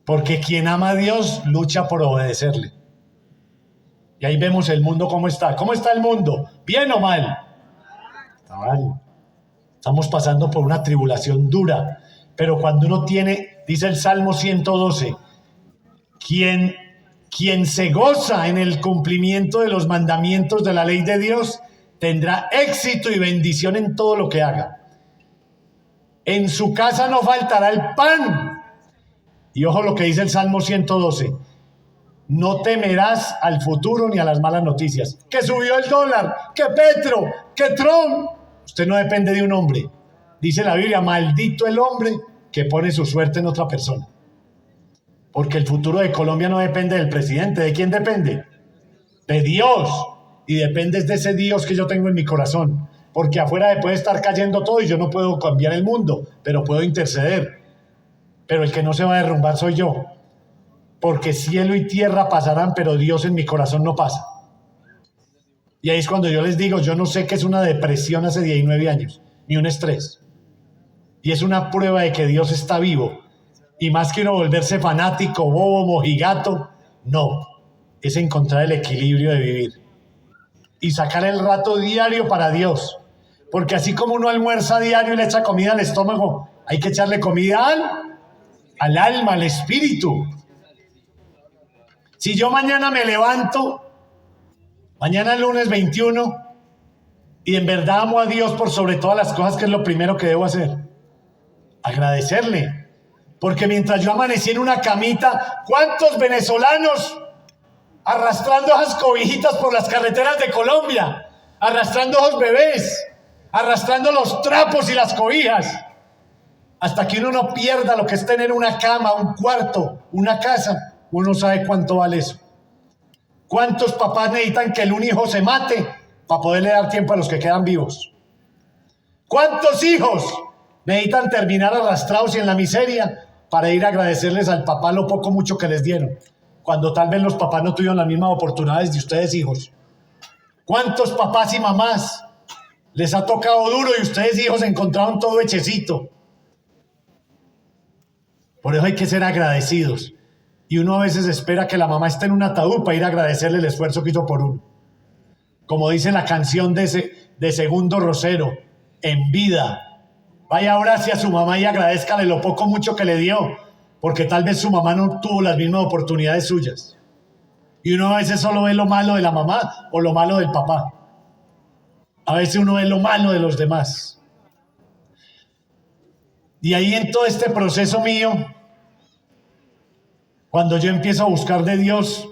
Porque quien ama a Dios lucha por obedecerle. Y ahí vemos el mundo cómo está. ¿Cómo está el mundo? ¿Bien o mal? Está mal. Estamos pasando por una tribulación dura. Pero cuando uno tiene, dice el Salmo 112, quien se goza en el cumplimiento de los mandamientos de la ley de Dios, tendrá éxito y bendición en todo lo que haga. En su casa no faltará el pan. Y ojo lo que dice el Salmo 112. No temerás al futuro ni a las malas noticias. Que subió el dólar, que Petro, que Trump. Usted no depende de un hombre. Dice la Biblia, maldito el hombre que pone su suerte en otra persona. Porque el futuro de Colombia no depende del presidente. ¿De quién depende? De Dios. Y depende de ese Dios que yo tengo en mi corazón. Porque afuera puede estar cayendo todo y yo no puedo cambiar el mundo, pero puedo interceder. Pero el que no se va a derrumbar soy yo. Porque cielo y tierra pasarán, pero Dios en mi corazón no pasa. Y ahí es cuando yo les digo, yo no sé qué es una depresión hace 19 años, ni un estrés. Y es una prueba de que Dios está vivo. Y más que uno volverse fanático, bobo, mojigato, no. Es encontrar el equilibrio de vivir. Y sacar el rato diario para Dios. Porque así como uno almuerza diario y le echa comida al estómago, hay que echarle comida al alma, al espíritu. Si yo mañana me levanto, mañana lunes 21, y en verdad amo a Dios por sobre todas las cosas, que es lo primero que debo hacer, agradecerle. Porque mientras yo amanecí en una camita, ¿cuántos venezolanos arrastrando esas cobijitas por las carreteras de Colombia, arrastrando esos bebés, arrastrando los trapos y las cobijas, hasta que uno no pierda lo que es tener una cama, un cuarto, una casa? Uno sabe cuánto vale eso. ¿Cuántos papás necesitan que el un hijo se mate para poderle dar tiempo a los que quedan vivos? ¿Cuántos hijos necesitan terminar arrastrados y en la miseria para ir a agradecerles al papá lo poco mucho que les dieron, cuando tal vez los papás no tuvieron las mismas oportunidades de ustedes, hijos? ¿Cuántos papás y mamás les ha tocado duro y ustedes, hijos, encontraron todo hechecito? Por eso hay que ser agradecidos. Y uno a veces espera que la mamá esté en un ataúd para ir a agradecerle el esfuerzo que hizo por uno. Como dice la canción de Segundo Rosero, en vida, vaya ahora hacia su mamá y agradézcale lo poco mucho que le dio, porque tal vez su mamá no tuvo las mismas oportunidades suyas. Y uno a veces solo ve lo malo de la mamá o lo malo del papá. A veces uno ve lo malo de los demás. Y ahí en todo este proceso mío, cuando yo empiezo a buscar de Dios,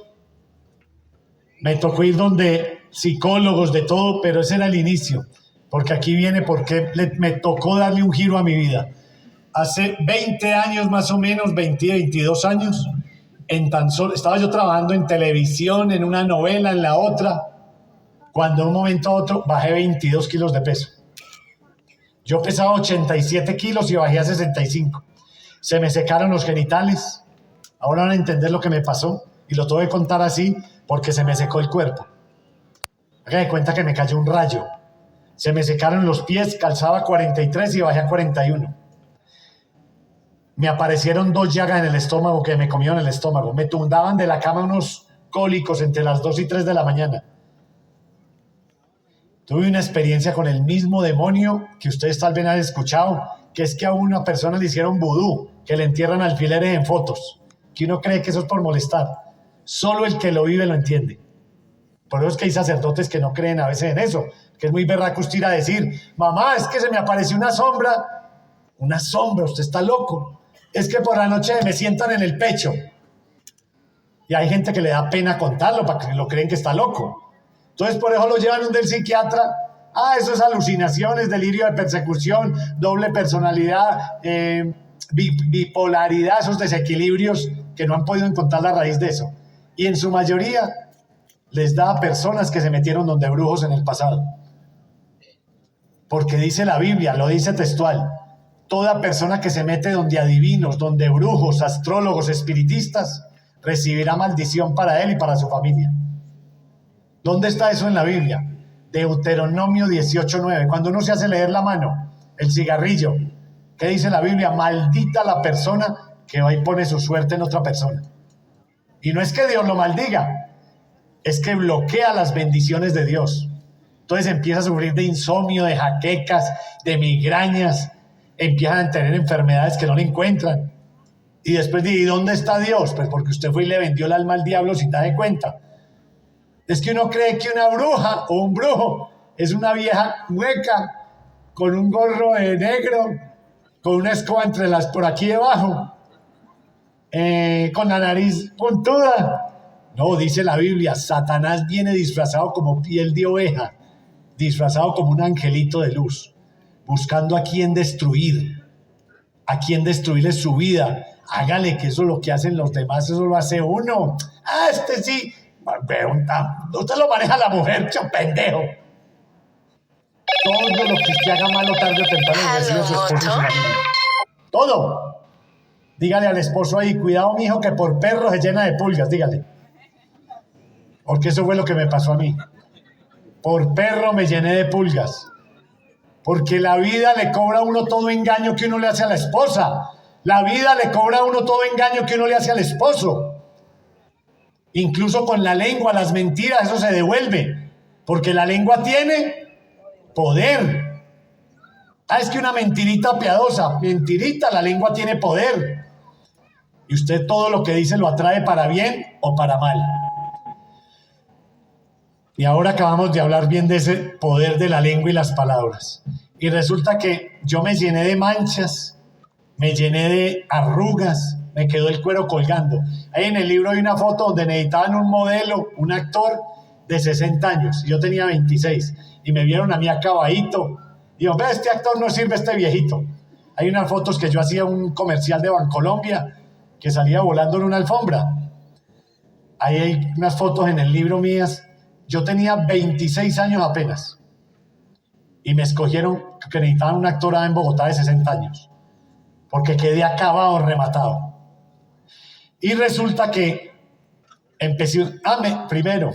me tocó ir donde psicólogos, de todo, pero ese era el inicio. Porque aquí viene porque me tocó darle un giro a mi vida. Hace 20 años más o menos, 20, 22 años, estaba yo trabajando en televisión, en una novela, en la otra, cuando de un momento a otro bajé 22 kilos de peso. Yo pesaba 87 kilos y bajé a 65. Se me secaron los genitales. Ahora van a entender lo que me pasó y lo tengo que contar así porque se me secó el cuerpo. Haga de cuenta que me cayó un rayo. Se me secaron los pies, calzaba 43 y bajé a 41. Me aparecieron 2 llagas en el estómago que me comieron el estómago. Me tumbaban de la cama unos cólicos entre las 2 y 3 de la mañana. Tuve una experiencia con el mismo demonio que ustedes tal vez han escuchado, que es que a una persona le hicieron vudú, que le entierran alfileres en fotos, que uno cree que eso es por molestar. Solo el que lo vive lo entiende. Por eso es que hay sacerdotes que no creen a veces en eso, que es muy berraco usted ir a decir, mamá, es que se me apareció una sombra. Una sombra, usted está loco. Es que por la noche me sientan en el pecho. Y hay gente que le da pena contarlo, para que lo creen que está loco. Entonces por eso lo llevan un del psiquiatra. Eso es alucinaciones, delirio de persecución, doble personalidad, bipolaridad, esos desequilibrios que no han podido encontrar la raíz de eso. Y en su mayoría les da a personas que se metieron donde brujos en el pasado. Porque dice la Biblia, lo dice textual, toda persona que se mete donde adivinos, donde brujos, astrólogos, espiritistas, recibirá maldición para él y para su familia. ¿Dónde está eso en la Biblia? Deuteronomio 18:9. Cuando uno se hace leer la mano, el cigarrillo, ¿qué dice la Biblia? Maldita la persona que va y pone su suerte en otra persona. Y no es que Dios lo maldiga, es que bloquea las bendiciones de Dios. Entonces empieza a sufrir de insomnio, de jaquecas, de migrañas, empiezan a tener enfermedades que no le encuentran. Y después dice, ¿y dónde está Dios? Pues porque usted fue y le vendió el alma al diablo sin darse cuenta. Es que uno cree que una bruja o un brujo es una vieja hueca con un gorro de negro, con una escoba entre las por aquí debajo, con la nariz puntuda. No, dice la Biblia, Satanás viene disfrazado como piel de oveja, disfrazado como un angelito de luz, buscando a quien destruirle su vida. Hágale, que eso es lo que hacen los demás, eso lo hace uno. Ah, este sí, usted lo maneja la mujer, pendejo. Todo lo que usted haga malo tarde o temprano recibe su esposo y su marido. Todo. Dígale al esposo ahí, cuidado mijo, que por perro se llena de pulgas, dígale. Porque eso fue lo que me pasó a mí. Por perro me llené de pulgas. Porque la vida le cobra a uno todo engaño que uno le hace a la esposa. La vida le cobra a uno todo engaño que uno le hace al esposo. Incluso con la lengua, las mentiras, eso se devuelve. Porque la lengua tiene poder. Es que una mentirita piadosa, mentirita, la lengua tiene poder. Y usted todo lo que dice lo atrae para bien o para mal. Y ahora acabamos de hablar bien de ese poder de la lengua y las palabras. Y resulta que yo me llené de manchas, me llené de arrugas, me quedó el cuero colgando. Ahí en el libro hay una foto donde necesitaban un modelo, un actor de 60 años. Yo tenía 26 y me vieron a mí acabadito. Digo, ve, este actor no sirve, este viejito. Hay unas fotos que yo hacía un comercial de Bancolombia que salía volando en una alfombra. Ahí hay unas fotos en el libro mías. Yo tenía 26 años apenas y me escogieron que necesitaban un actor en Bogotá de 60 años porque quedé acabado, rematado. Y resulta que empecé, primero,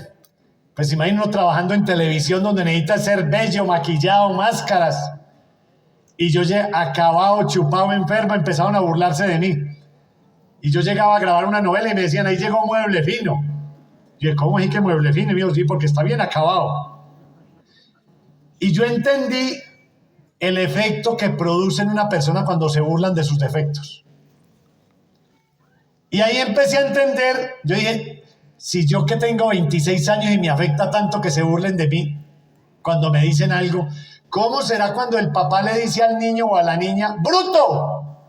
pues imagino trabajando en televisión donde necesita ser bello, maquillado, máscaras, y yo acabado, chupado, enfermo, empezaron a burlarse de mí. Y yo llegaba a grabar una novela y me decían, ahí llegó Mueble Fino. Y yo, ¿cómo es que Mueble Fino? Y me dijo, sí, porque está bien acabado. Y yo entendí el efecto que produce en una persona cuando se burlan de sus defectos. Y ahí empecé a entender, yo dije, si yo que tengo 26 años y me afecta tanto que se burlen de mí, cuando me dicen algo, ¿cómo será cuando el papá le dice al niño o a la niña, ¡bruto!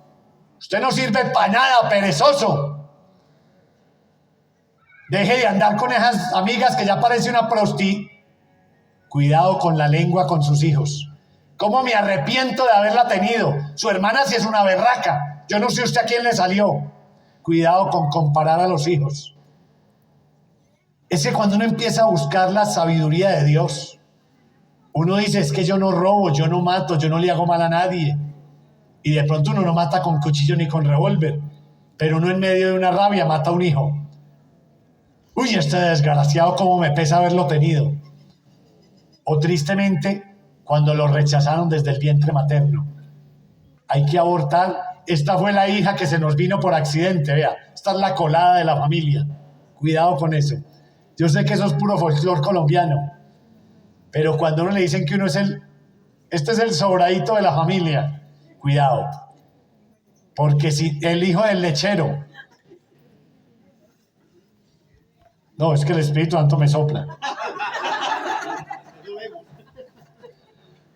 Usted no sirve para nada, perezoso. Deje de andar con esas amigas que ya parece una prosti. Cuidado con la lengua con sus hijos. ¿Cómo me arrepiento de haberla tenido? Su hermana sí es una berraca. Yo no sé usted a quién le salió. Cuidado con comparar a los hijos. Es que cuando uno empieza a buscar la sabiduría de Dios, uno dice, es que yo no robo, yo no mato, yo no le hago mal a nadie. Y de pronto uno no mata con cuchillo ni con revólver, pero uno en medio de una rabia mata a un hijo. Uy, este desgraciado, cómo me pesa haberlo tenido. O tristemente, cuando lo rechazaron desde el vientre materno. Hay que abortar. Esta fue la hija que se nos vino por accidente, vea. Esta es la colada de la familia. Cuidado con eso. Yo sé que eso es puro folclor colombiano, pero cuando uno le dicen que uno es este es el sobradito de la familia, cuidado. Porque si el hijo del lechero, no, es que el Espíritu Santo me sopla.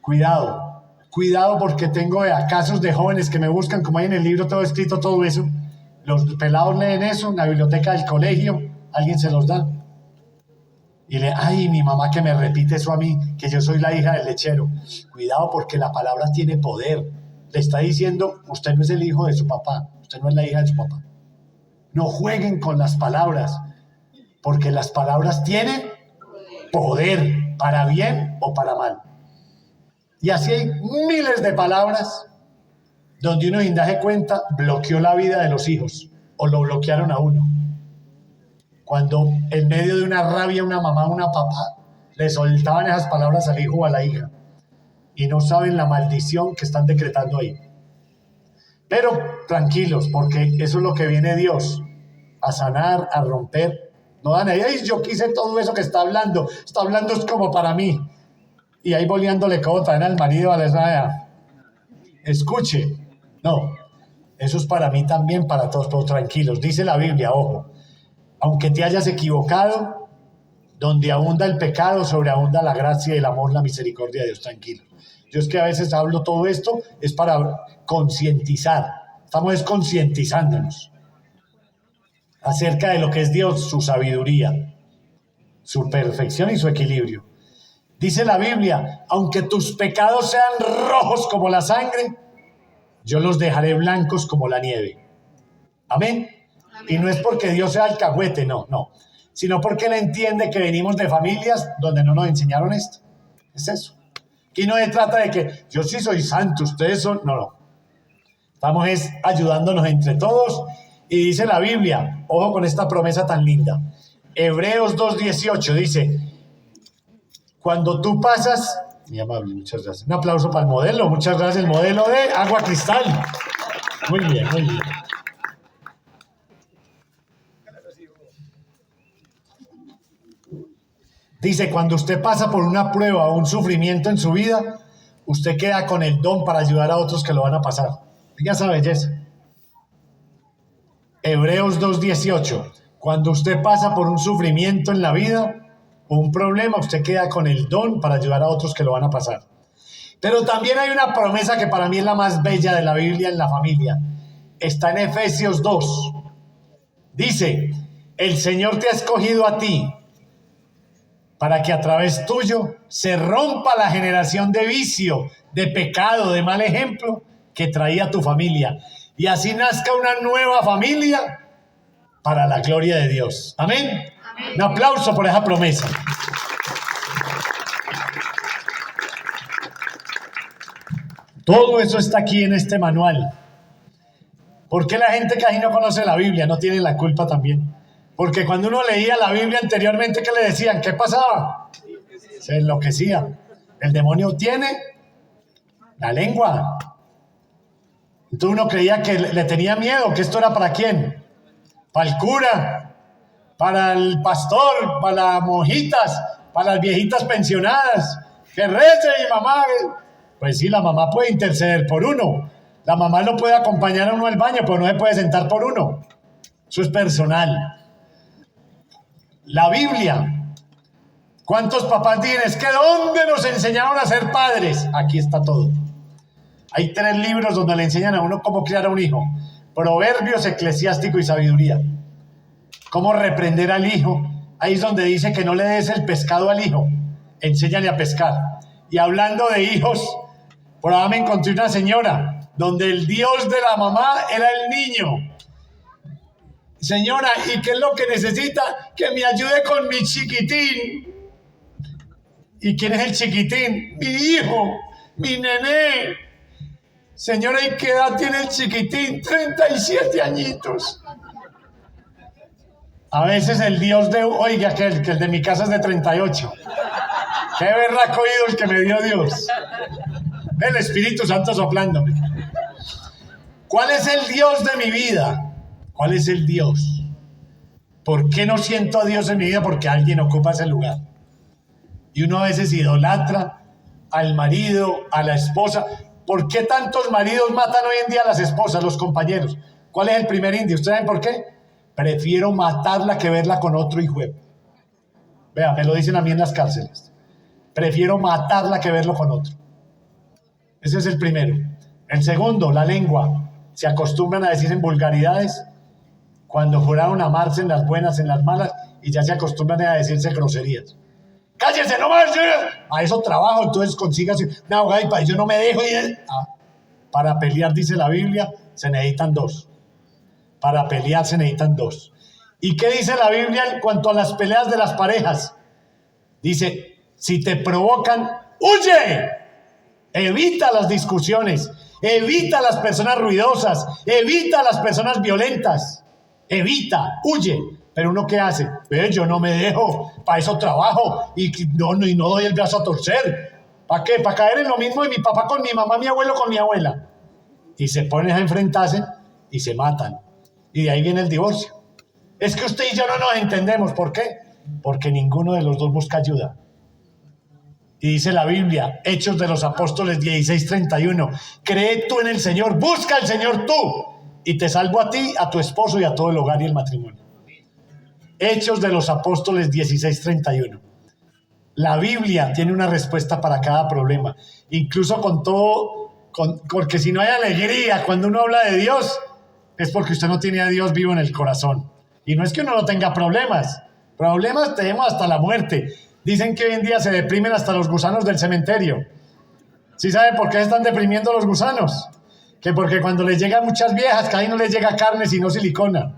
Cuidado porque tengo casos de jóvenes que me buscan, como hay en el libro todo escrito, todo eso. Los pelados leen eso en la biblioteca del colegio, alguien se los da. Y mi mamá que me repite eso a mí, que yo soy la hija del lechero. Cuidado porque la palabra tiene poder. Le está diciendo, usted no es el hijo de su papá, usted no es la hija de su papá. No jueguen con las palabras, porque las palabras tienen poder, para bien o para mal. Y así hay miles de palabras donde uno sin darse cuenta bloqueó la vida de los hijos o lo bloquearon a uno. Cuando en medio de una rabia una mamá o una papá le soltaban esas palabras al hijo o a la hija y no saben la maldición que están decretando ahí. Pero tranquilos, porque eso es lo que viene Dios, a sanar, a romper. No dan ahí, "Ay, yo quise todo eso que está hablando es como para mí". Y ahí boleándole codo también al marido, a la esposa, escuche, no, eso es para mí también, para todos, pero tranquilos. Dice la Biblia, ojo, aunque te hayas equivocado, donde abunda el pecado, sobreabunda la gracia, el amor, la misericordia de Dios, tranquilos. Yo es que a veces hablo todo esto, es para concientizar, estamos concientizándonos acerca de lo que es Dios, su sabiduría, su perfección y su equilibrio. Dice la Biblia, aunque tus pecados sean rojos como la sangre, yo los dejaré blancos como la nieve. Amén. Y no es porque Dios sea alcahuete, no, sino porque Él entiende que venimos de familias donde no nos enseñaron esto. Es eso. Aquí no se trata de que yo sí soy santo, ustedes son, no. Estamos ayudándonos entre todos. Y dice la Biblia, ojo con esta promesa tan linda. Hebreos 2:18 dice, cuando tú pasas, muy amable, muchas gracias. Un aplauso para el modelo, muchas gracias, el modelo de agua cristal. Muy bien, muy bien. Dice, cuando usted pasa por una prueba o un sufrimiento en su vida, usted queda con el don para ayudar a otros que lo van a pasar. Diga esa belleza. Hebreos 2:18. Cuando usted pasa por un sufrimiento en la vida o un problema, usted queda con el don para ayudar a otros que lo van a pasar. Pero también hay una promesa que para mí es la más bella de la Biblia en la familia. Está en Efesios 2. Dice, el Señor te ha escogido a ti para que a través tuyo se rompa la generación de vicio, de pecado, de mal ejemplo que traía tu familia. Y así nazca una nueva familia para la gloria de Dios. Amén. Amén. Un aplauso por esa promesa. Todo eso está aquí en este manual. ¿Por qué la gente que ahí no conoce la Biblia no tiene la culpa también? Porque cuando uno leía la Biblia anteriormente, ¿qué le decían? ¿Qué pasaba? Se enloquecía. El demonio tiene la lengua. Entonces uno creía que le tenía miedo, que esto era para quién. Para el cura, para el pastor, para las monjitas, para las viejitas pensionadas. Que rece mi mamá. Pues sí, la mamá puede interceder por uno. La mamá lo puede acompañar a uno al baño, pero no se puede sentar por uno. Eso es personal. La Biblia. ¿Cuántos papás tienes? ¿Que dónde nos enseñaron a ser padres? Aquí está todo. Hay 3 libros donde le enseñan a uno cómo criar a un hijo. Proverbios, Eclesiástico y Sabiduría. Cómo reprender al hijo. Ahí es donde dice que no le des el pescado al hijo. Enséñale a pescar. Y hablando de hijos, por ahora me encontré una señora donde el Dios de la mamá era el niño. Señora, ¿y qué es lo que necesita? Que me ayude con mi chiquitín. ¿Y quién es el chiquitín? Mi hijo, mi nené. Señora, ¿y qué edad tiene el chiquitín? 37 añitos. A veces el Dios de... Oiga, que el de mi casa es de 38. Qué berraco oído el que me dio Dios. El Espíritu Santo soplándome. ¿Cuál es el Dios de mi vida? ¿Cuál es el Dios? ¿Por qué no siento a Dios en mi vida? Porque alguien ocupa ese lugar. Y uno a veces idolatra al marido, a la esposa. ¿Por qué tantos maridos matan hoy en día a las esposas, los compañeros? ¿Cuál es el primer indio? ¿Ustedes saben por qué? Prefiero matarla que verla con otro hijo. Vea, me lo dicen a mí en las cárceles. Prefiero matarla que verlo con otro. Ese es el primero. El segundo, la lengua. Se acostumbran a decir en vulgaridades cuando juraron amarse en las buenas, en las malas, y ya se acostumbran a decirse groserías. ¡Cállese nomás! A eso trabajo, entonces consígase una abogada y para yo no me dejo. Para pelear, dice la Biblia, se necesitan 2. Para pelear se necesitan 2. ¿Y qué dice la Biblia en cuanto a las peleas de las parejas? Dice, si te provocan, ¡huye! Evita las discusiones, evita las personas ruidosas, evita las personas violentas, evita, huye. Pero uno, ¿qué hace? Yo no me dejo, para eso trabajo y no doy el brazo a torcer. ¿Para qué? ¿Para caer en lo mismo de mi papá con mi mamá, mi abuelo con mi abuela? y se ponen a enfrentarse y se matan. Y de ahí viene el divorcio. Es que usted y yo no nos entendemos. ¿Por qué? Porque ninguno de los dos busca ayuda. Y dice la Biblia, Hechos de los Apóstoles 16:31, cree tú en el Señor, busca al Señor tú, y te salvo a ti, a tu esposo y a todo el hogar y el matrimonio. Hechos de los Apóstoles 16:31. La Biblia tiene una respuesta para cada problema, incluso con todo, porque si no hay alegría cuando uno habla de Dios, es porque usted no tiene a Dios vivo en el corazón. Y no es que uno no tenga problemas tenemos hasta la muerte. Dicen que hoy en día se deprimen hasta los gusanos del cementerio. ¿Sí sabe por qué están deprimiendo los gusanos? Que porque cuando les llegan muchas viejas, que ahí no les llega carne sino silicona.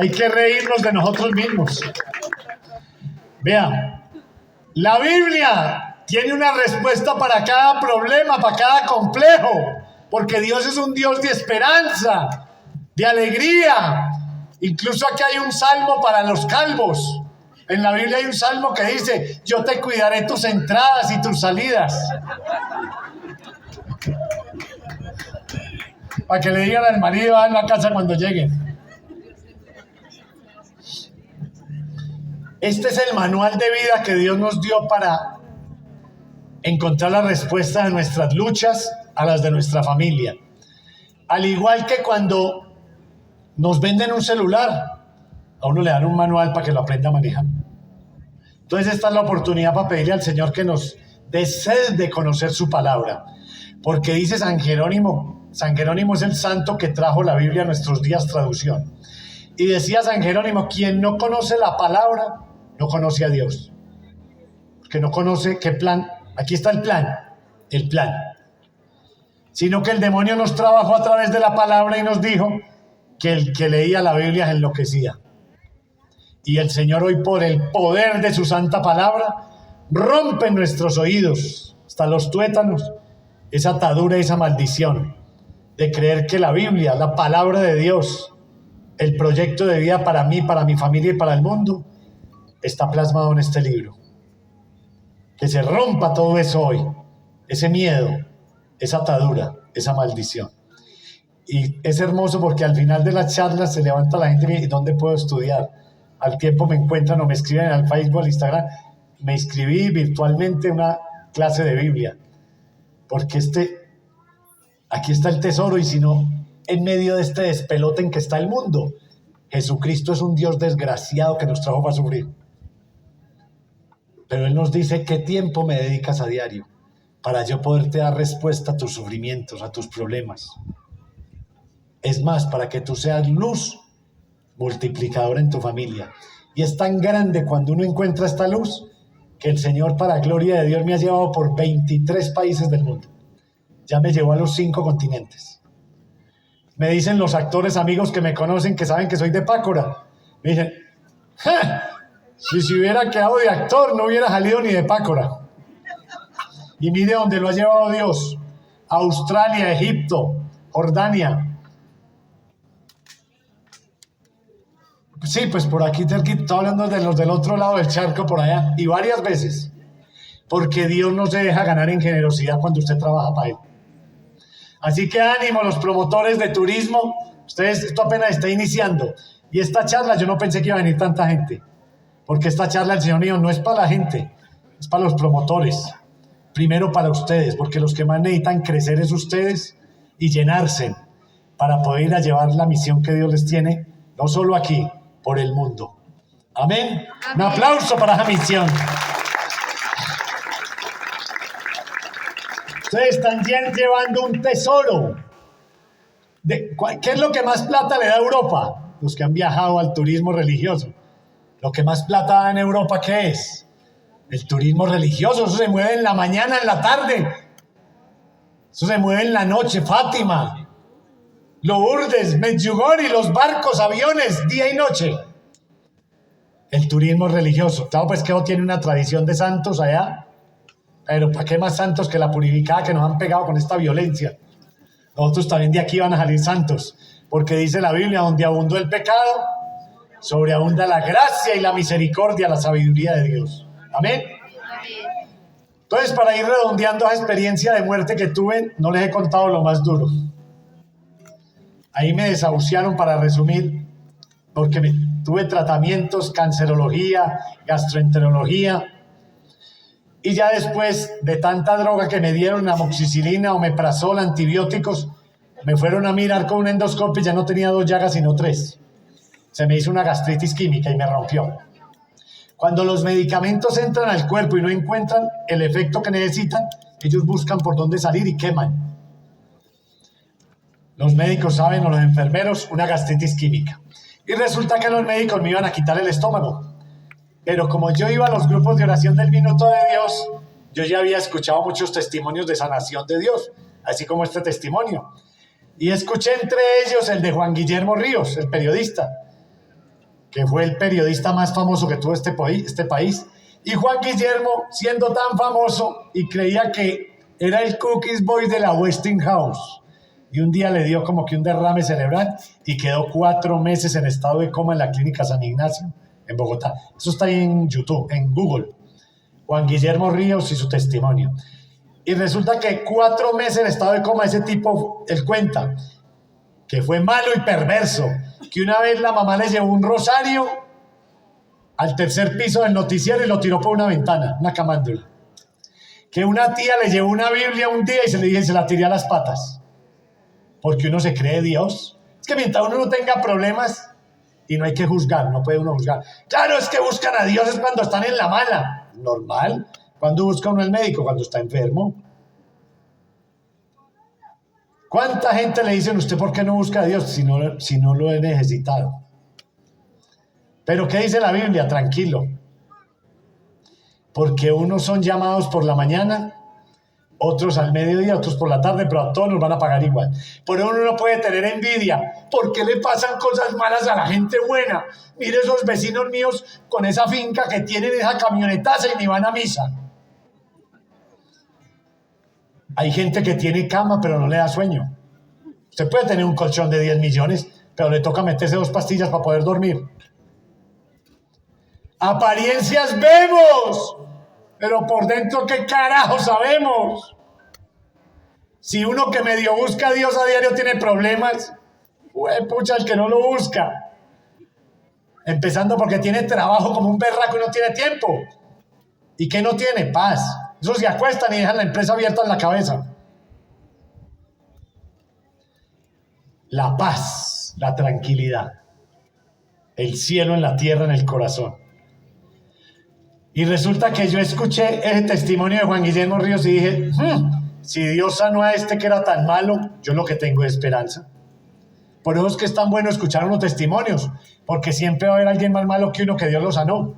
Hay que reírnos de nosotros mismos. Vea, la Biblia tiene una respuesta para cada problema, para cada complejo, porque Dios es un Dios de esperanza, de alegría. Incluso aquí hay un salmo para los calvos. En la Biblia hay un salmo que dice, yo te cuidaré tus entradas y tus salidas. Para que le digan al marido en la casa cuando lleguen. Este es el manual de vida que Dios nos dio para encontrar la respuesta de nuestras luchas a las de nuestra familia. Al igual que cuando nos venden un celular, a uno le dan un manual para que lo aprenda a manejar. Entonces esta es la oportunidad para pedirle al Señor que nos dé sed de conocer su palabra. Porque dice San Jerónimo es el santo que trajo la Biblia a nuestros días traducción. Y decía San Jerónimo, quien no conoce la palabra, no conoce a Dios. Porque no conoce qué plan. Aquí está el plan. Sino que el demonio nos trabajó a través de la palabra y nos dijo que el que leía la Biblia se enloquecía. Y el Señor hoy, por el poder de su santa palabra, rompe en nuestros oídos, hasta los tuétanos, esa atadura y esa maldición de creer que la Biblia, la palabra de Dios, el proyecto de vida para mí, para mi familia y para el mundo, está plasmado en este libro. Que se rompa todo eso hoy, ese miedo, esa atadura, esa maldición. Y es hermoso porque al final de las charlas se levanta la gente y me dice, ¿dónde puedo estudiar? Al tiempo me encuentran o me escriben al Facebook, al Instagram, me inscribí virtualmente en una clase de Biblia. Porque aquí está el tesoro, y si no, en medio de este despelote en que está el mundo, Jesucristo es un Dios desgraciado que nos trajo para sufrir. Pero Él nos dice, ¿qué tiempo me dedicas a diario? Para yo poderte dar respuesta a tus sufrimientos, a tus problemas. Es más, para que tú seas luz multiplicadora en tu familia. Y es tan grande cuando uno encuentra esta luz, que el Señor, para gloria de Dios, me ha llevado por 23 países del mundo. Ya me llevó a los 5 continentes. Me dicen los actores amigos que me conocen, que saben que soy de Pácora, me dicen, si se hubiera quedado de actor, no hubiera salido ni de Pácora. Y mire dónde lo ha llevado Dios: Australia, Egipto, Jordania. Sí, pues por aquí estoy hablando de los del otro lado del charco, por allá, y varias veces. Porque Dios no se deja ganar en generosidad cuando usted trabaja para Él. Así que ánimo, los promotores de turismo, ustedes, esto apenas está iniciando. Y esta charla, yo no pensé que iba a venir tanta gente. Porque esta charla, el Señor mío, no es para la gente, es para los promotores. Primero para ustedes, porque los que más necesitan crecer es ustedes y llenarse para poder ir a llevar la misión que Dios les tiene, no solo aquí, por el mundo. Amén. Un aplauso para esa misión. Ustedes están llevando un tesoro. ¿Qué es lo que más plata le da a Europa? Los que han viajado al turismo religioso. Lo que más plata da en Europa, ¿qué es? El turismo religioso. Eso se mueve en la mañana, en la tarde. Eso se mueve en la noche. Fátima, Lourdes, Medjugorje, los barcos, aviones, día y noche. El turismo religioso. Claro, pues que tiene una tradición de santos allá. Pero ¿para qué más santos que la purificada que nos han pegado con esta violencia? Nosotros también de aquí van a salir santos. Porque dice la Biblia, donde abundó el pecado, sobreabunda la gracia y la misericordia, la sabiduría de Dios. Amén. Entonces, para ir redondeando esa experiencia de muerte que tuve, no les he contado lo más duro. Ahí me desahuciaron, para resumir, porque tuve tratamientos, cancerología, gastroenterología, y ya después de tanta droga que me dieron, amoxicilina, omeprazol, antibióticos, me fueron a mirar con un endoscopio y ya no tenía 2 llagas, sino 3. Se me hizo una gastritis química y me rompió. Cuando los medicamentos entran al cuerpo y no encuentran el efecto que necesitan, ellos buscan por dónde salir y queman. Los médicos saben, o los enfermeros, una gastritis química. Y resulta que los médicos me iban a quitar el estómago. Pero como yo iba a los grupos de oración del Minuto de Dios, yo ya había escuchado muchos testimonios de sanación de Dios, así como este testimonio. Y escuché entre ellos el de Juan Guillermo Ríos, el periodista, que fue el periodista más famoso que tuvo este país. Y Juan Guillermo, siendo tan famoso, y creía que era el Cookies Boy de la Westinghouse. Y un día le dio como que un derrame cerebral y quedó 4 meses en estado de coma en la clínica San Ignacio, en Bogotá. Eso está ahí en YouTube, en Google. Juan Guillermo Ríos y su testimonio. Y resulta que 4 meses en estado de coma, ese tipo, él cuenta que fue malo y perverso, que una vez la mamá le llevó un rosario al 3er piso del noticiero y lo tiró por una ventana, una camándula. Que una tía le llevó una Biblia un día y se la tiré a las patas. Porque uno se cree Dios. Es que mientras uno no tenga problemas, y no hay que juzgar, no puede uno juzgar. Claro, es que buscan a Dios es cuando están en la mala. Normal. ¿Cuándo busca uno al médico? Cuando está enfermo. ¿Cuánta gente le dicen usted por qué no busca a Dios si no lo he necesitado? Pero ¿qué dice la Biblia? Tranquilo. Porque unos son llamados por la mañana, otros al mediodía, otros por la tarde, pero a todos nos van a pagar igual. Por eso uno no puede tener envidia. ¿Por qué le pasan cosas malas a la gente buena? Mire esos vecinos míos con esa finca que tienen esa camionetaza y ni van a misa. Hay gente que tiene cama pero no le da sueño. Usted puede tener un colchón de 10 millones, pero le toca meterse 2 pastillas para poder dormir. Apariencias vemos, pero por dentro, ¿qué carajo sabemos? Si uno que medio busca a Dios a diario tiene problemas, pucha, el que no lo busca. Empezando porque tiene trabajo como un berraco y no tiene tiempo. ¿Y qué no tiene? Paz. Esos se acuestan y dejan la empresa abierta en la cabeza. La paz, la tranquilidad, el cielo en la tierra, en el corazón. Y resulta que yo escuché ese testimonio de Juan Guillermo Ríos y dije, si Dios sanó a este que era tan malo, yo lo que tengo es esperanza. Por eso es que es tan bueno escuchar unos testimonios, porque siempre va a haber alguien más malo que uno que Dios lo sanó.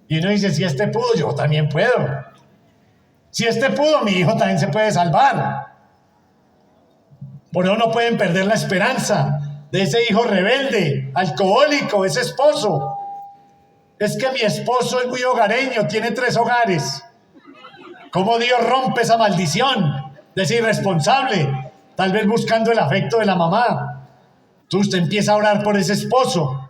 Y uno dice, si este pudo, yo también puedo. Si este pudo, mi hijo también se puede salvar. Por eso no pueden perder la esperanza de ese hijo rebelde, alcohólico, ese esposo. Es que mi esposo es muy hogareño, tiene 3 hogares. ¿Cómo Dios rompe esa maldición de ese irresponsable? Tal vez buscando el afecto de la mamá. Entonces usted empieza a orar por ese esposo.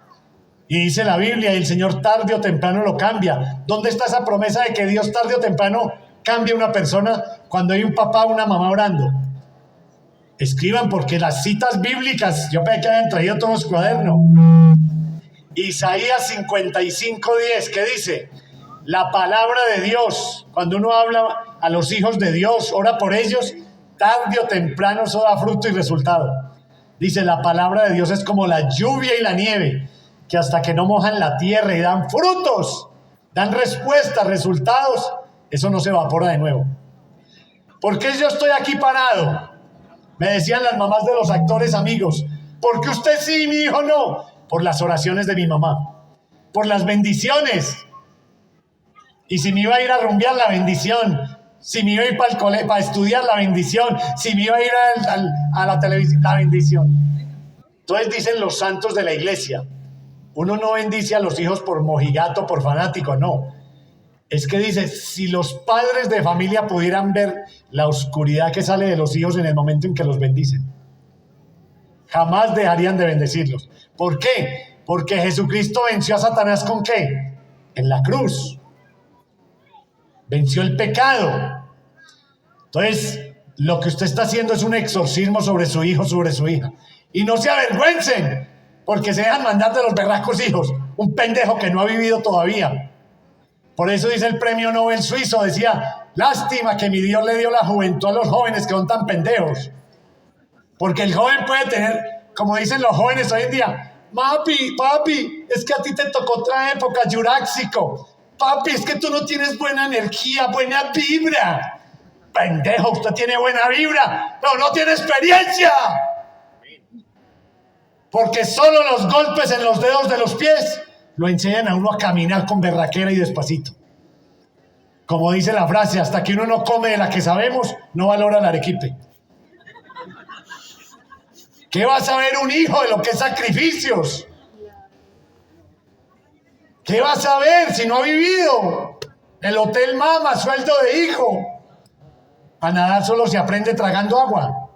Y dice la Biblia, y el Señor tarde o temprano lo cambia. ¿Dónde está esa promesa de que Dios tarde o temprano cambia a una persona cuando hay un papá o una mamá orando? Escriban, porque las citas bíblicas, yo pensé que habían traído todos los cuadernos. Isaías 55:10, ¿qué dice? La palabra de Dios, cuando uno habla a los hijos de Dios, ora por ellos, tarde o temprano eso da fruto y resultado. Dice, la palabra de Dios es como la lluvia y la nieve, que hasta que no mojan la tierra y dan frutos, dan respuestas, resultados, eso no se evapora de nuevo. ¿Por qué yo estoy aquí parado? Me decían las mamás de los actores amigos, ¿por qué usted sí y mi hijo no? Por las oraciones de mi mamá, por las bendiciones. Y si me iba a ir a rumbear, la bendición. Si me iba a ir para el colegio, para estudiar, la bendición. Si me iba a ir a la televisión, la bendición. Entonces dicen los santos de la iglesia, uno no bendice a los hijos por mojigato, por fanático, no. Es que dice, si los padres de familia pudieran ver la oscuridad que sale de los hijos en el momento en que los bendicen, jamás dejarían de bendecirlos. ¿Por qué? Porque Jesucristo venció a Satanás ¿con qué? En la cruz. venció el pecado. Entonces, lo que usted está haciendo es un exorcismo sobre su hijo, sobre su hija. Y no se avergüencen, porque se dejan mandar de los berracos hijos. Un pendejo que no ha vivido todavía. Por eso dice el premio Nobel suizo, decía, lástima que mi Dios le dio la juventud a los jóvenes que son tan pendejos. Porque el joven puede tener, como dicen los jóvenes hoy en día, papi, es que a ti te tocó otra época, Jurásico. Papi, es que tú no tienes buena energía, buena vibra. Pendejo, usted tiene buena vibra, pero no tiene experiencia. Porque solo los golpes en los dedos de los pies lo enseñan a uno a caminar con berraquera y despacito. Como dice la frase, hasta que uno no come de la que sabemos, no valora el arequipe. ¿Qué va a saber un hijo de lo que es sacrificios? ¿Qué va a saber si no ha vivido? El hotel mama, sueldo de hijo. A nadar solo se aprende tragando agua.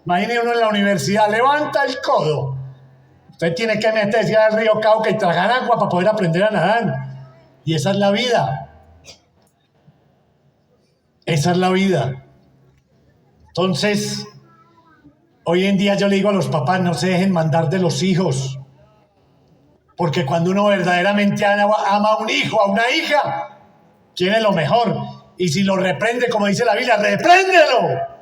Imagine uno en la universidad, levanta el codo. Usted tiene que meterse al río Cauca y tragar agua para poder aprender a nadar. Y esa es la vida. Esa es la vida. Entonces, hoy en día yo le digo a los papás, no se dejen mandar de los hijos. Porque cuando uno verdaderamente ama a un hijo, a una hija, quiere lo mejor. Y si lo reprende, como dice la Biblia, ¡repréndelo!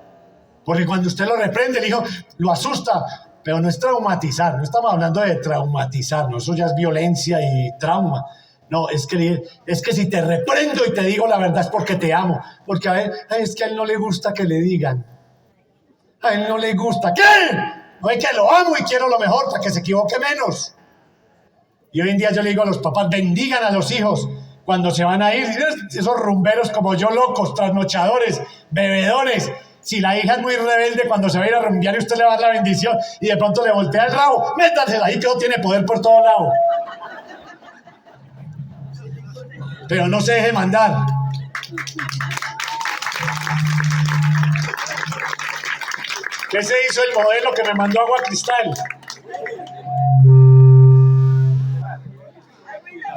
Porque cuando usted lo reprende, el hijo lo asusta. Pero no es traumatizar, no estamos hablando de traumatizar, no, eso ya es violencia y trauma. No, es que si te reprendo y te digo la verdad es porque te amo. Porque a ver, es que a él no le gusta que le digan. A él no le gusta. ¿Qué? No es que lo amo y quiero lo mejor para que se equivoque menos. Y hoy en día yo le digo a los papás, bendigan a los hijos cuando se van a ir. Esos rumberos como yo, locos, trasnochadores, bebedores. Si la hija es muy rebelde, cuando se va a ir a rumbear y usted le va a dar la bendición y de pronto le voltea el rabo, métansela ahí que no tiene poder por todos lados. Pero no se deje mandar. ¿Qué se hizo el modelo que me mandó Agua Cristal?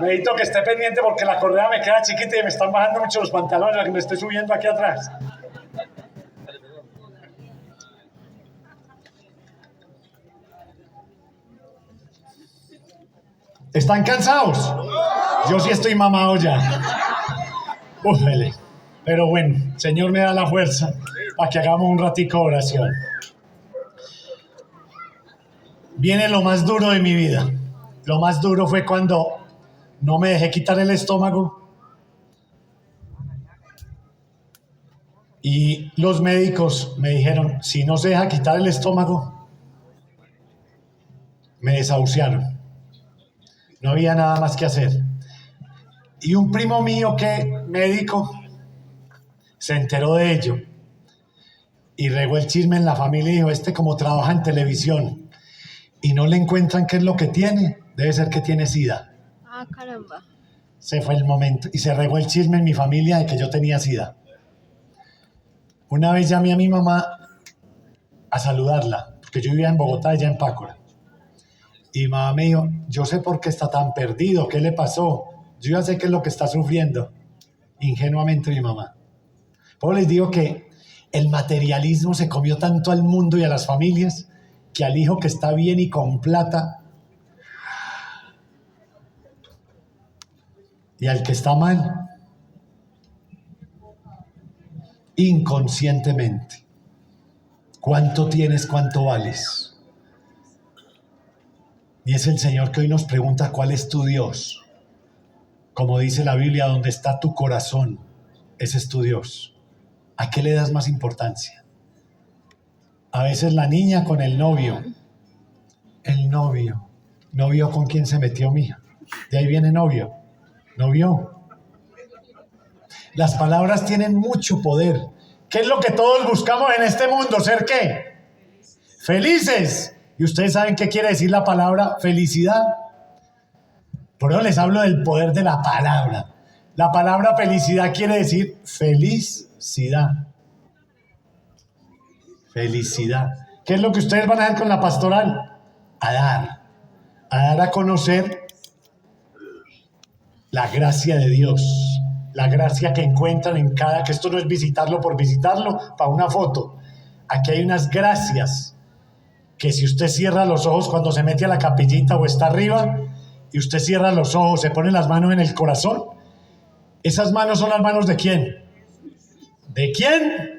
Necesito que esté pendiente porque la correa me queda chiquita y me están bajando mucho los pantalones, la que me estoy subiendo aquí atrás. ¿Están cansados? Yo sí estoy mamado ya. Újele. Pero bueno, Señor me da la fuerza para que hagamos un ratico de oración. Viene lo más duro de mi vida. Lo más duro fue cuando no me dejé quitar el estómago. Y los médicos me dijeron, si no se deja quitar el estómago, me desahuciaron. No había nada más que hacer. Y un primo mío que médico se enteró de ello y regó el chisme en la familia y dijo, como trabaja en televisión y no le encuentran qué es lo que tiene, debe ser que tiene SIDA. Ah, caramba. Se fue el momento y se regó el chisme en mi familia de que yo tenía SIDA. Una vez llamé a mi mamá a saludarla, porque yo vivía en Bogotá, ella en Pácora. Y mamá me dijo, yo sé por qué está tan perdido, ¿qué le pasó? Yo ya sé qué es lo que está sufriendo. Ingenuamente mi mamá. Por eso les digo que el materialismo se comió tanto al mundo y a las familias, que al hijo que está bien y con plata, y al que está mal, inconscientemente. ¿Cuánto tienes? ¿Cuánto vales? Y es el Señor que hoy nos pregunta cuál es tu Dios. Como dice la Biblia, donde está tu corazón, ese es tu Dios. ¿A qué le das más importancia? A veces la niña con el novio. El novio. ¿Novio con quién se metió mi hija? De ahí viene novio. Novio. Las palabras tienen mucho poder. ¿Qué es lo que todos buscamos en este mundo? ¿Ser qué? Felices. ¿Y ustedes saben qué quiere decir la palabra felicidad? Por eso les hablo del poder de la palabra. La palabra felicidad quiere decir felicidad. Felicidad. ¿Qué es lo que ustedes van a hacer con la pastoral? A dar a conocer la gracia de Dios. la gracia que encuentran en cada, que esto no es visitarlo por visitarlo, para una foto. Aquí hay unas gracias que si usted cierra los ojos cuando se mete a la capillita o está arriba, y usted cierra los ojos, se pone las manos en el corazón, esas manos son las manos ¿de quién? ¿De quién?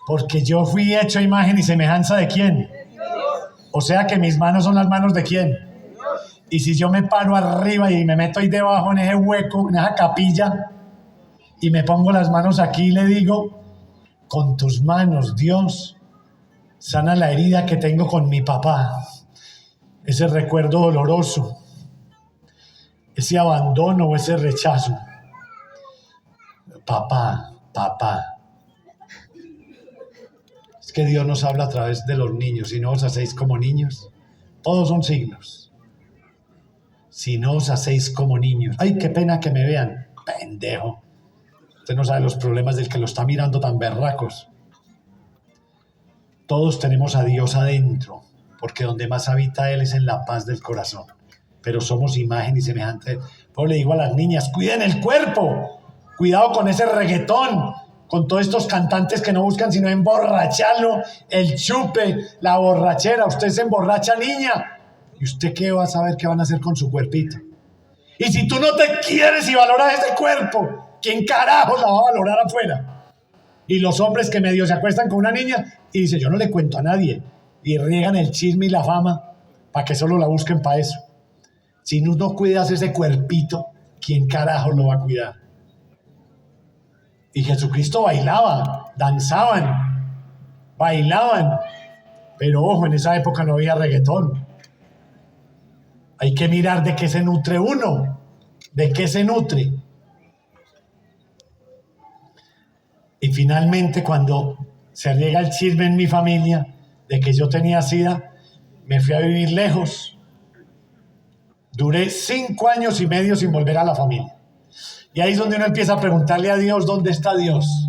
Porque yo fui hecho a imagen y semejanza ¿de quién? O sea que mis manos son las manos ¿de quién? Y si yo me paro arriba y me meto ahí debajo en ese hueco, en esa capilla, y me pongo las manos aquí y le digo, con tus manos, Dios, sana la herida que tengo con mi papá, ese recuerdo doloroso, ese abandono o ese rechazo. Papá. Es que Dios nos habla a través de los niños. Si no os hacéis como niños, todos son signos. Si no os hacéis como niños. Ay, qué pena que me vean. Pendejo. Usted no sabe los problemas del que lo está mirando tan berracos. Todos tenemos a Dios adentro, porque donde más habita Él es en la paz del corazón. Pero somos imagen y semejante. Pues le digo a las niñas, cuiden el cuerpo. Cuidado con ese reggaetón, con todos estos cantantes que no buscan sino emborracharlo, el chupe, la borrachera. Usted se emborracha, niña. ¿Y usted qué va a saber qué van a hacer con su cuerpito? Y si tú no te quieres y valoras ese cuerpo, ¿quién carajos la va a valorar afuera? Y los hombres que medio se acuestan con una niña y dicen, yo no le cuento a nadie. Y riegan el chisme y la fama para que solo la busquen para eso. Si no cuidas ese cuerpito, ¿quién carajos lo va a cuidar? Y Jesucristo bailaba, danzaban, bailaban. Pero ojo, en esa época no había reggaetón. Hay que mirar de qué se nutre uno, de qué se nutre. Y finalmente, cuando se riega el chisme en mi familia de que yo tenía SIDA, me fui a vivir lejos. Duré 5 años y medio sin volver a la familia. Y ahí es donde uno empieza a preguntarle a Dios, ¿dónde está Dios?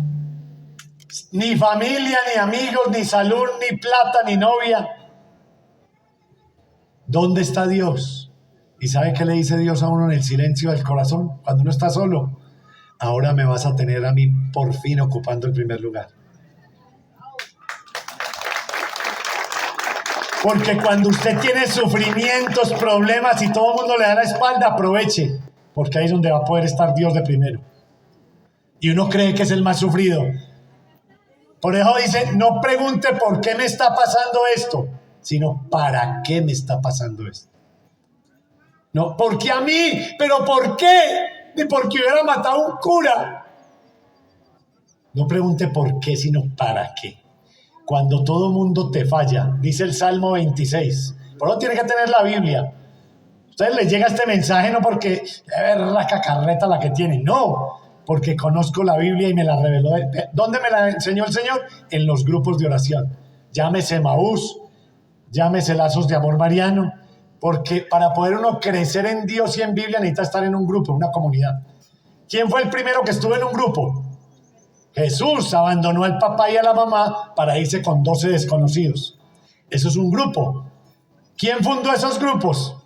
Ni familia, ni amigos, ni salud, ni plata, ni novia. ¿Dónde está Dios? ¿Y sabe qué le dice Dios a uno en el silencio del corazón? Cuando uno está solo. Ahora me vas a tener a mí por fin ocupando el primer lugar. Porque cuando usted tiene sufrimientos, problemas y todo el mundo le da la espalda, aproveche. Porque ahí es donde va a poder estar Dios de primero. Y uno cree que es el más sufrido. Por eso dice, no pregunte por qué me está pasando esto, sino para qué me está pasando esto. No, porque a mí, pero ¿por qué? Ni porque hubiera matado a un cura. No pregunte por qué, sino para qué. Cuando todo mundo te falla, dice el Salmo 26. Por eso tiene que tener la Biblia. Ustedes les llega este mensaje no porque es la cacarreta la que tienen, no, porque conozco la Biblia y me la reveló. ¿Dónde me la enseñó el Señor? En los grupos de oración. Llámese Maús, llámese Lazos de Amor Mariano, porque para poder uno crecer en Dios y en Biblia necesita estar en un grupo, en una comunidad. ¿Quién fue el primero que estuvo en un grupo? Jesús abandonó al papá y a la mamá para irse con 12 desconocidos. Eso es un grupo. ¿Quién fundó esos grupos?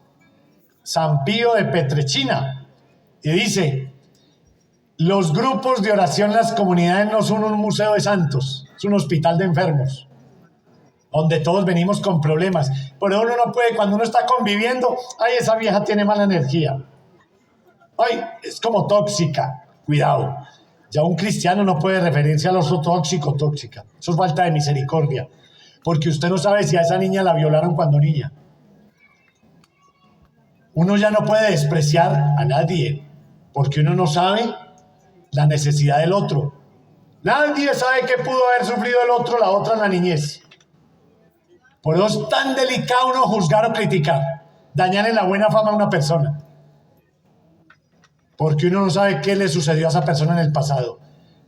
San Pío de Petrechina. Y dice, los grupos de oración, las comunidades no son un museo de santos, es un hospital de enfermos, donde todos venimos con problemas. Por eso uno no puede, cuando uno está conviviendo, ay, esa vieja tiene mala energía, ay, es como tóxica, cuidado. Ya un cristiano no puede referirse a los tóxico, tóxica. Eso es falta de misericordia. Porque usted no sabe si a esa niña la violaron cuando niña. Uno ya no puede despreciar a nadie, porque uno no sabe la necesidad del otro. Nadie sabe qué pudo haber sufrido el otro, la otra en la niñez. Por eso es tan delicado uno juzgar o criticar, dañarle la buena fama a una persona. Porque uno no sabe qué le sucedió a esa persona en el pasado.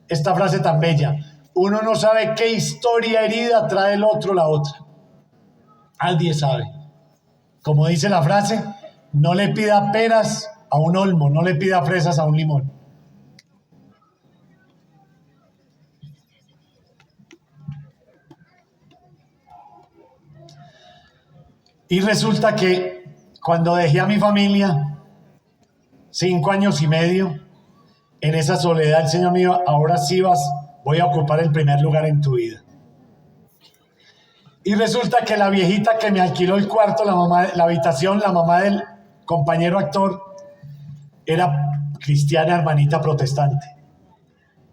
Esta frase tan bella, uno no sabe qué historia herida trae el otro, la otra. Nadie sabe. Como dice la frase, no le pida peras a un olmo, no le pida fresas a un limón. Y resulta que cuando dejé a mi familia, 5 años y medio, en esa soledad el Señor mío, ahora sí voy a ocupar el primer lugar en tu vida. Y resulta que la viejita que me alquiló el cuarto, la habitación, la mamá del compañero actor, era cristiana, hermanita protestante.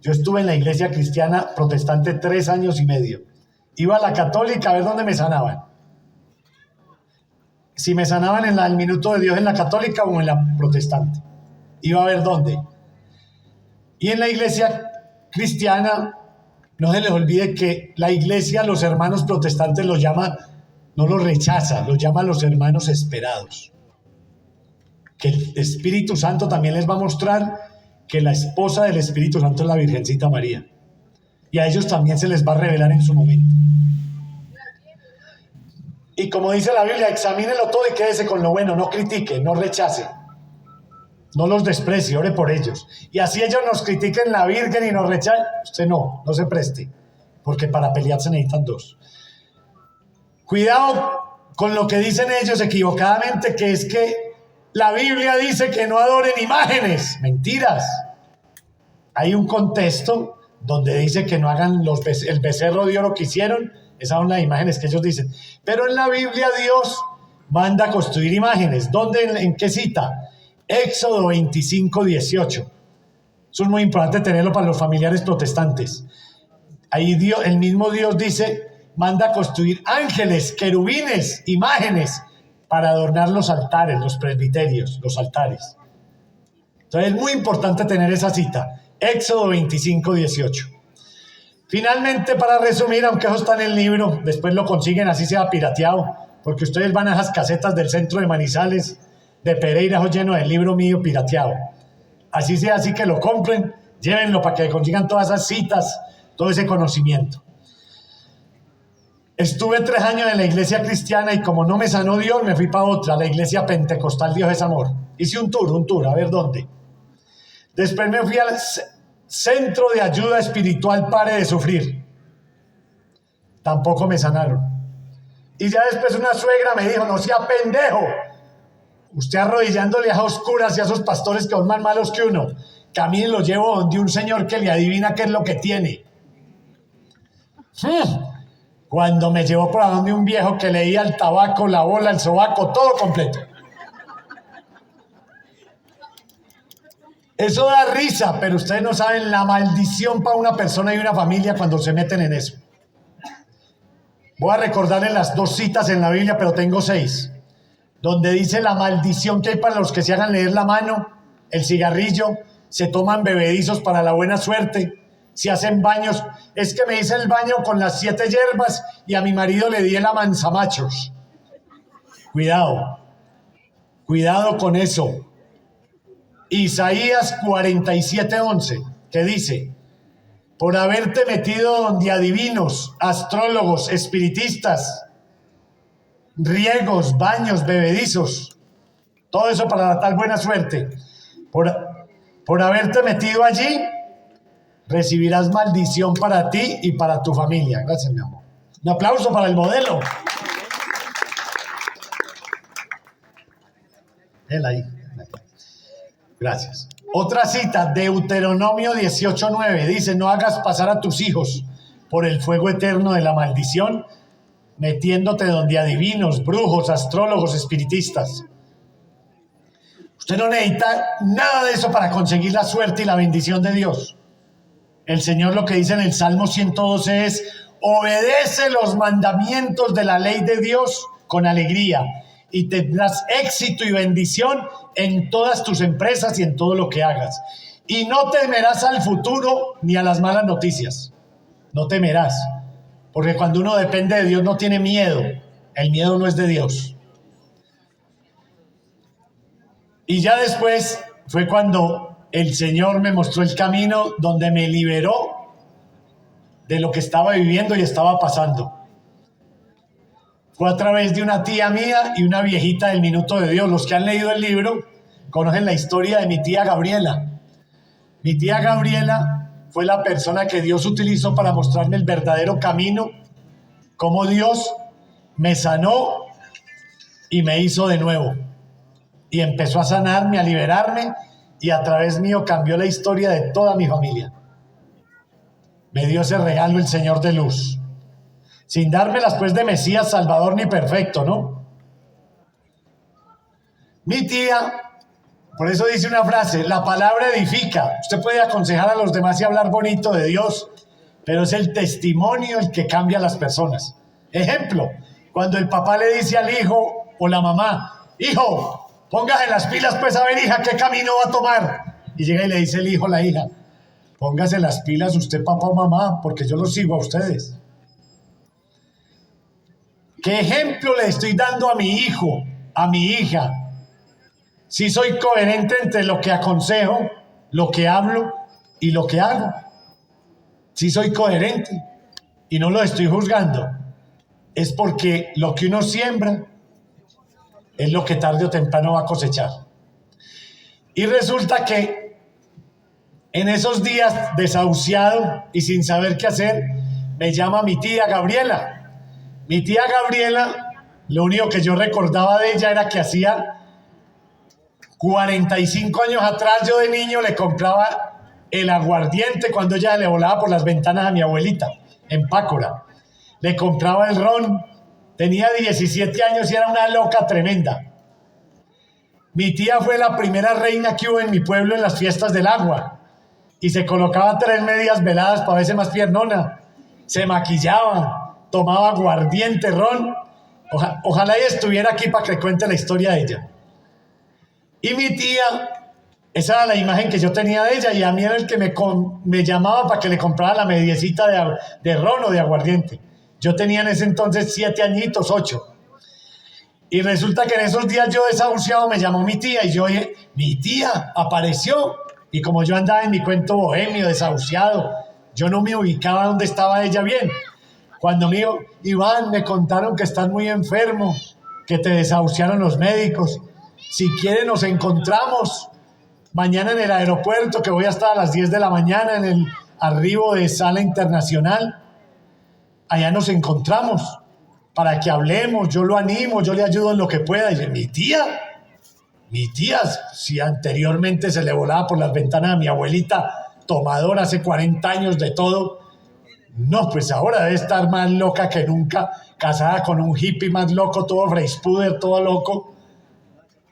Yo estuve en la iglesia cristiana protestante 3 años y medio. Iba a la católica a ver dónde me sanaban. Si me sanaban en el minuto de Dios en la católica o en la protestante. Iba a ver dónde. Y en la iglesia cristiana, no se les olvide que la iglesia, los hermanos protestantes los llama, no los rechaza, los llama los hermanos esperados. Que el Espíritu Santo también les va a mostrar que la esposa del Espíritu Santo es la Virgencita María. Y a ellos también se les va a revelar en su momento. Y como dice la Biblia, examínelo todo y quédese con lo bueno, no critique, no rechace. No los desprecie, ore por ellos. Y así ellos nos critiquen la Virgen y nos rechacen, usted no se preste, porque para pelear se necesitan 2. Cuidado con lo que dicen ellos equivocadamente, que es que la Biblia dice que no adoren imágenes. Mentiras. Hay un contexto donde dice que no hagan el becerro de oro que hicieron. Esas son las imágenes que ellos dicen. Pero en la Biblia Dios manda a construir imágenes. ¿Dónde? ¿En qué cita? Éxodo 25, 18. Eso es muy importante tenerlo para los familiares protestantes. Ahí el mismo Dios dice, manda a construir ángeles, querubines, imágenes para adornar los altares, los presbiterios, los altares. Entonces es muy importante tener esa cita. Éxodo 25, 18. Finalmente, para resumir, aunque eso está en el libro, después lo consiguen así sea pirateado, porque ustedes van a esas casetas del centro de Manizales, de Pereira, lleno del libro mío pirateado. Así sea, así que lo compren, llévenlo para que consigan todas esas citas, todo ese conocimiento. Estuve 3 años en la iglesia cristiana y como no me sanó Dios, me fui para otra, la iglesia pentecostal Dios es Amor. Hice un tour, a ver dónde. Después me fui al Centro de Ayuda Espiritual Pare de Sufrir. Tampoco me sanaron. Y ya después una suegra me dijo, no sea pendejo. Usted arrodillándole a oscuras y a esos pastores que son más malos que uno. Que a mí lo llevo donde un señor que le adivina qué es lo que tiene. Cuando me llevó por donde un viejo que leía el tabaco, la bola, el sobaco, todo completo. Eso da risa, pero ustedes no saben la maldición para una persona y una familia cuando se meten en eso. Voy a recordarles las 2 citas en la Biblia, pero tengo 6. Donde dice la maldición que hay para los que se hagan leer la mano, el cigarrillo, se toman bebedizos para la buena suerte, se hacen baños. Es que me hice el baño con las 7 hierbas y a mi marido le di el amansamachos. Cuidado con eso. Isaías 47:11, que dice, por haberte metido donde adivinos, astrólogos, espiritistas, riegos, baños, bebedizos, todo eso para la tal buena suerte, por haberte metido allí, recibirás maldición para ti y para tu familia. Gracias, mi amor. Un aplauso para el modelo. Él ahí. Gracias. Otra cita, Deuteronomio 18:9, dice, no hagas pasar a tus hijos por el fuego eterno de la maldición, metiéndote donde adivinos, brujos, astrólogos, espiritistas. Usted no necesita nada de eso para conseguir la suerte y la bendición de Dios. El Señor lo que dice en el Salmo 112 es, obedece los mandamientos de la ley de Dios con alegría y tendrás éxito y bendición en todas tus empresas y en todo lo que hagas. Y no temerás al futuro ni a las malas noticias. No temerás. Porque cuando uno depende de Dios no tiene miedo. El miedo no es de Dios. Y ya después fue cuando el Señor me mostró el camino donde me liberó de lo que estaba viviendo y estaba pasando. Fue a través de una tía mía y una viejita del Minuto de Dios. Los que han leído el libro conocen la historia de mi tía Gabriela. Mi tía Gabriela fue la persona que Dios utilizó para mostrarme el verdadero camino, cómo Dios me sanó y me hizo de nuevo. Y empezó a sanarme, a liberarme, y a través mío cambió la historia de toda mi familia. Me dio ese regalo el Señor de luz, sin dármelas pues de Mesías, Salvador ni perfecto, ¿no? Mi tía, por eso dice una frase, la palabra edifica. Usted puede aconsejar a los demás y hablar bonito de Dios, pero es el testimonio el que cambia a las personas. Ejemplo, cuando el papá le dice al hijo o la mamá, hijo, póngase las pilas pues a ver, hija, ¿qué camino va a tomar? Y llega y le dice el hijo a la hija, póngase las pilas usted, papá o mamá, porque yo los sigo a ustedes. ¿Qué ejemplo le estoy dando a mi hijo, a mi hija? Si soy coherente entre lo que aconsejo, lo que hablo y lo que hago. Si soy coherente y no lo estoy juzgando, es porque lo que uno siembra es lo que tarde o temprano va a cosechar. Y resulta que en esos días, desahuciado y sin saber qué hacer, me llama mi tía Gabriela. Mi tía Gabriela, lo único que yo recordaba de ella era que hacía 45 años atrás, yo de niño le compraba el aguardiente cuando ella le volaba por las ventanas a mi abuelita, en Pácora. Le compraba el ron, tenía 17 años y era una loca tremenda. Mi tía fue la primera reina que hubo en mi pueblo en las fiestas del agua y se colocaba 3 medias veladas para verse más piernona, se maquillaba, tomaba aguardiente, ron. Ojalá ella estuviera aquí para que cuente la historia de ella. Y mi tía, esa era la imagen que yo tenía de ella, y a mí era el que me llamaba para que le comprara la mediecita de ron o de aguardiente. Yo tenía en ese entonces 7 añitos, 8. Y resulta que en esos días yo desahuciado me llamó mi tía y yo dije, mi tía apareció. Y como yo andaba en mi cuento bohemio, desahuciado, yo no me ubicaba dónde estaba ella bien. Cuando me dijo, Iván, me contaron que estás muy enfermo, que te desahuciaron los médicos. Si quiere nos encontramos mañana en el aeropuerto, que voy a estar a las 10 de la mañana en el arribo de Sala Internacional. Allá nos encontramos para que hablemos, yo lo animo, yo le ayudo en lo que pueda. Y dice, mi tía, si anteriormente se le volaba por las ventanas a mi abuelita, tomadora hace 40 años de todo, no, pues ahora debe estar más loca que nunca, casada con un hippie más loco, todo freispuder, todo loco.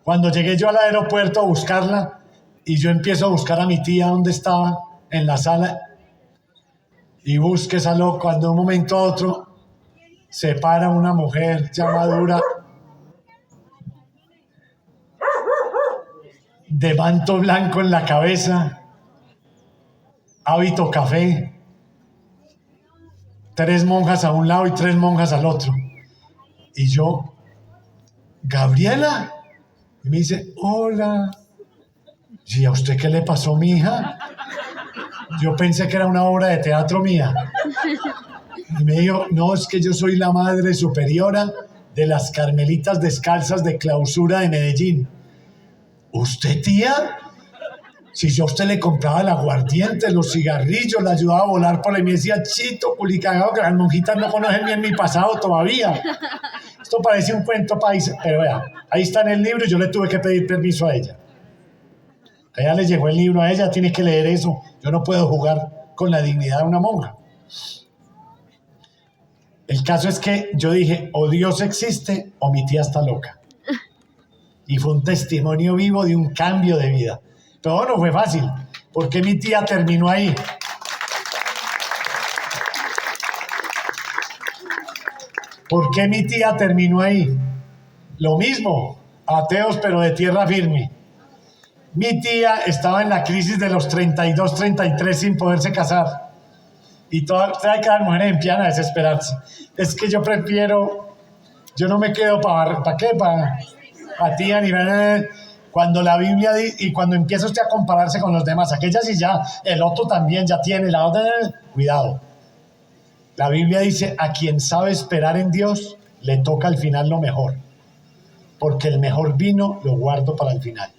Cuando llegué yo al aeropuerto a buscarla, y yo empiezo a buscar a mi tía donde estaba, en la sala, y busque esa loca, cuando de un momento a otro se para una mujer ya madura, de manto blanco en la cabeza, hábito café, 3 monjas a un lado y 3 monjas al otro. Y yo, Gabriela, y me dice, hola. ¿Y a usted qué le pasó, mija? Yo pensé que era una obra de teatro mía. Y me dijo, no, es que yo soy la madre superiora de las Carmelitas Descalzas de Clausura de Medellín. ¿Usted, tía? Si yo a usted le compraba el aguardiente, los cigarrillos, le ayudaba a volar por ahí, me decía, chito, culicagado, que las monjitas no conocen bien mi pasado todavía. Esto parece un cuento país, pero vea, ahí está en el libro y yo le tuve que pedir permiso a ella. A ella le llegó el libro a ella, tiene que leer eso. Yo no puedo jugar con la dignidad de una monja. El caso es que yo dije, o Dios existe o mi tía está loca. Y fue un testimonio vivo de un cambio de vida. Pero no fue fácil. ¿Por qué mi tía terminó ahí? ¿Por qué mi tía terminó ahí? Lo mismo, ateos pero de tierra firme. Mi tía estaba en la crisis de los 32, 33 sin poderse casar. Y sabe que las mujeres empiezan a desesperarse. Es que yo prefiero, yo no me quedo ¿para qué? Para tía ni nada. Cuando la Biblia y cuando empieza usted a compararse con los demás, aquella sí ya, el otro también ya tiene, la otra, cuidado. La Biblia dice, a quien sabe esperar en Dios, le toca al final lo mejor. Porque el mejor vino lo guardo para el final.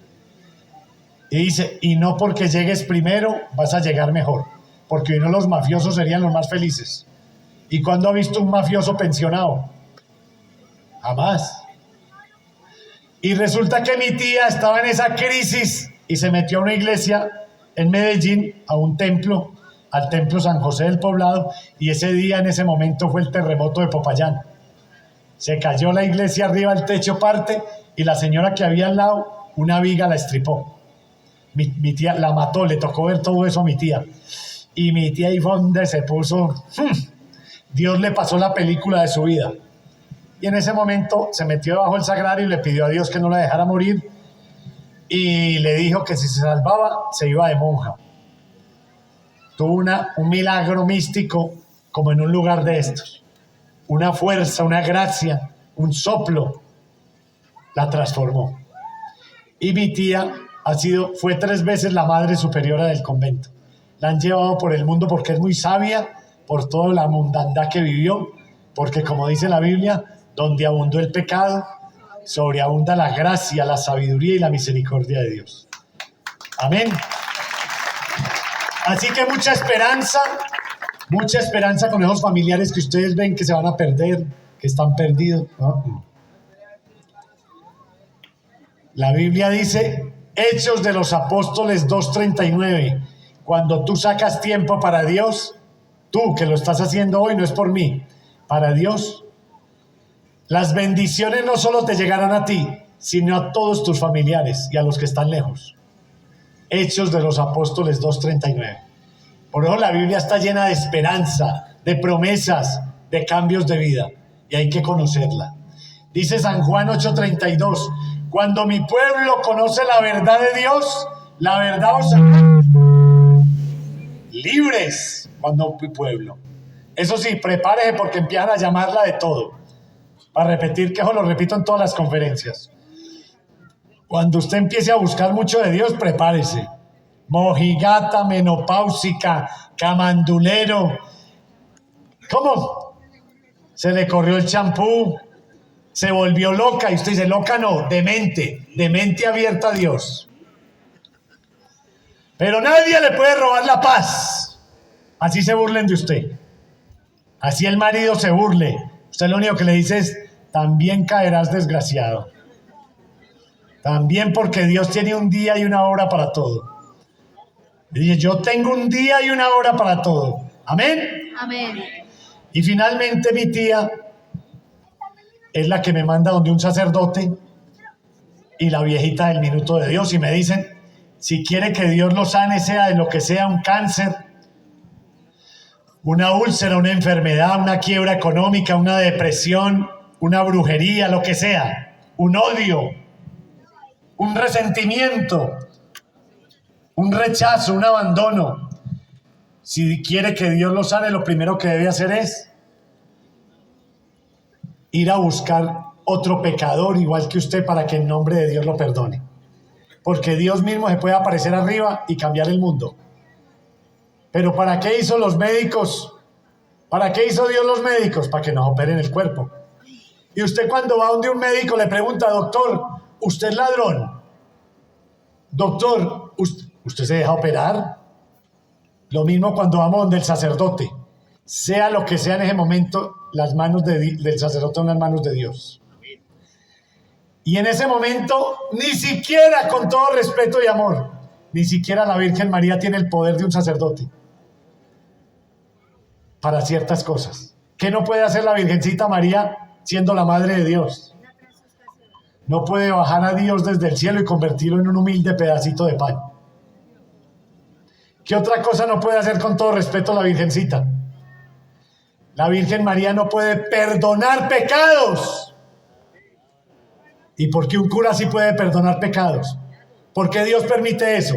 Y dice, y no porque llegues primero vas a llegar mejor, porque si no los mafiosos serían los más felices. ¿Y cuándo ha visto un mafioso pensionado? Jamás. Y resulta que mi tía estaba en esa crisis y se metió a una iglesia en Medellín, a un templo, al templo San José del Poblado, y ese día, en ese momento, fue el terremoto de Popayán. Se cayó la iglesia arriba, el techo parte, y la señora que había al lado, una viga la estripó. Mi tía la mató, le tocó ver todo eso a mi tía. Y mi tía ahí fue donde se puso... Dios le pasó la película de su vida. Y en ese momento se metió debajo del sagrario y le pidió a Dios que no la dejara morir. Y le dijo que si se salvaba, se iba de monja. Tuvo un milagro místico como en un lugar de estos. Una fuerza, una gracia, un soplo, la transformó. Y mi tía fue 3 veces la madre superiora del convento. La han llevado por el mundo porque es muy sabia, por toda la mundandad que vivió, porque como dice la Biblia, donde abundó el pecado, sobreabunda la gracia, la sabiduría y la misericordia de Dios. Amén. Así que mucha esperanza con esos familiares que ustedes ven que se van a perder, que están perdidos. ¿No? La Biblia dice, Hechos de los Apóstoles 2:39, cuando tú sacas tiempo para Dios, tú que lo estás haciendo hoy, no es por mí, para Dios, las bendiciones no solo te llegarán a ti, sino a todos tus familiares y a los que están lejos. Hechos de los Apóstoles 2:39. Por eso la Biblia está llena de esperanza, de promesas, de cambios de vida, y hay que conocerla. Dice San Juan 8:32, cuando mi pueblo conoce la verdad de Dios, la verdad os hará libres. Cuando mi pueblo. Eso sí, prepárese porque empiezan a llamarla de todo. Para repetir, que eso lo repito en todas las conferencias. Cuando usted empiece a buscar mucho de Dios, prepárese. Mojigata, menopáusica, camandulero. ¿Cómo? Se le corrió el champú, se volvió loca. Y usted dice, loca no, de mente abierta a Dios. Pero nadie le puede robar la paz. Así se burlen de usted. Así el marido se burle. Usted lo único que le dice es, también caerás desgraciado. También, porque Dios tiene un día y una hora para todo. Y dice, yo tengo un día y una hora para todo. Amén. Amén. Y finalmente mi tía es la que me manda donde un sacerdote y la viejita del minuto de Dios, y me dicen, si quiere que Dios lo sane, sea de lo que sea, un cáncer, una úlcera, una enfermedad, una quiebra económica, una depresión, una brujería, lo que sea, un odio, un resentimiento, un rechazo, un abandono. Si quiere que Dios lo sane, lo primero que debe hacer es ir a buscar otro pecador igual que usted para que en nombre de Dios lo perdone. Porque Dios mismo se puede aparecer arriba y cambiar el mundo. Pero ¿para qué hizo los médicos? ¿Para qué hizo Dios los médicos? Para que nos operen el cuerpo. Y usted cuando va donde un médico le pregunta, doctor, ¿usted es ladrón? Doctor, ¿usted se deja operar? Lo mismo cuando vamos donde el sacerdote. Sea lo que sea en ese momento, las manos del sacerdote son las manos de Dios. Y en ese momento, ni siquiera, con todo respeto y amor, ni siquiera la Virgen María tiene el poder de un sacerdote para ciertas cosas. ¿Qué no puede hacer la Virgencita María siendo la Madre de Dios? No puede bajar a Dios desde el cielo y convertirlo en un humilde pedacito de pan. ¿Qué otra cosa no puede hacer, con todo respeto, la Virgencita? La Virgen María no puede perdonar pecados. ¿Y por qué un cura sí puede perdonar pecados? ¿Por qué Dios permite eso?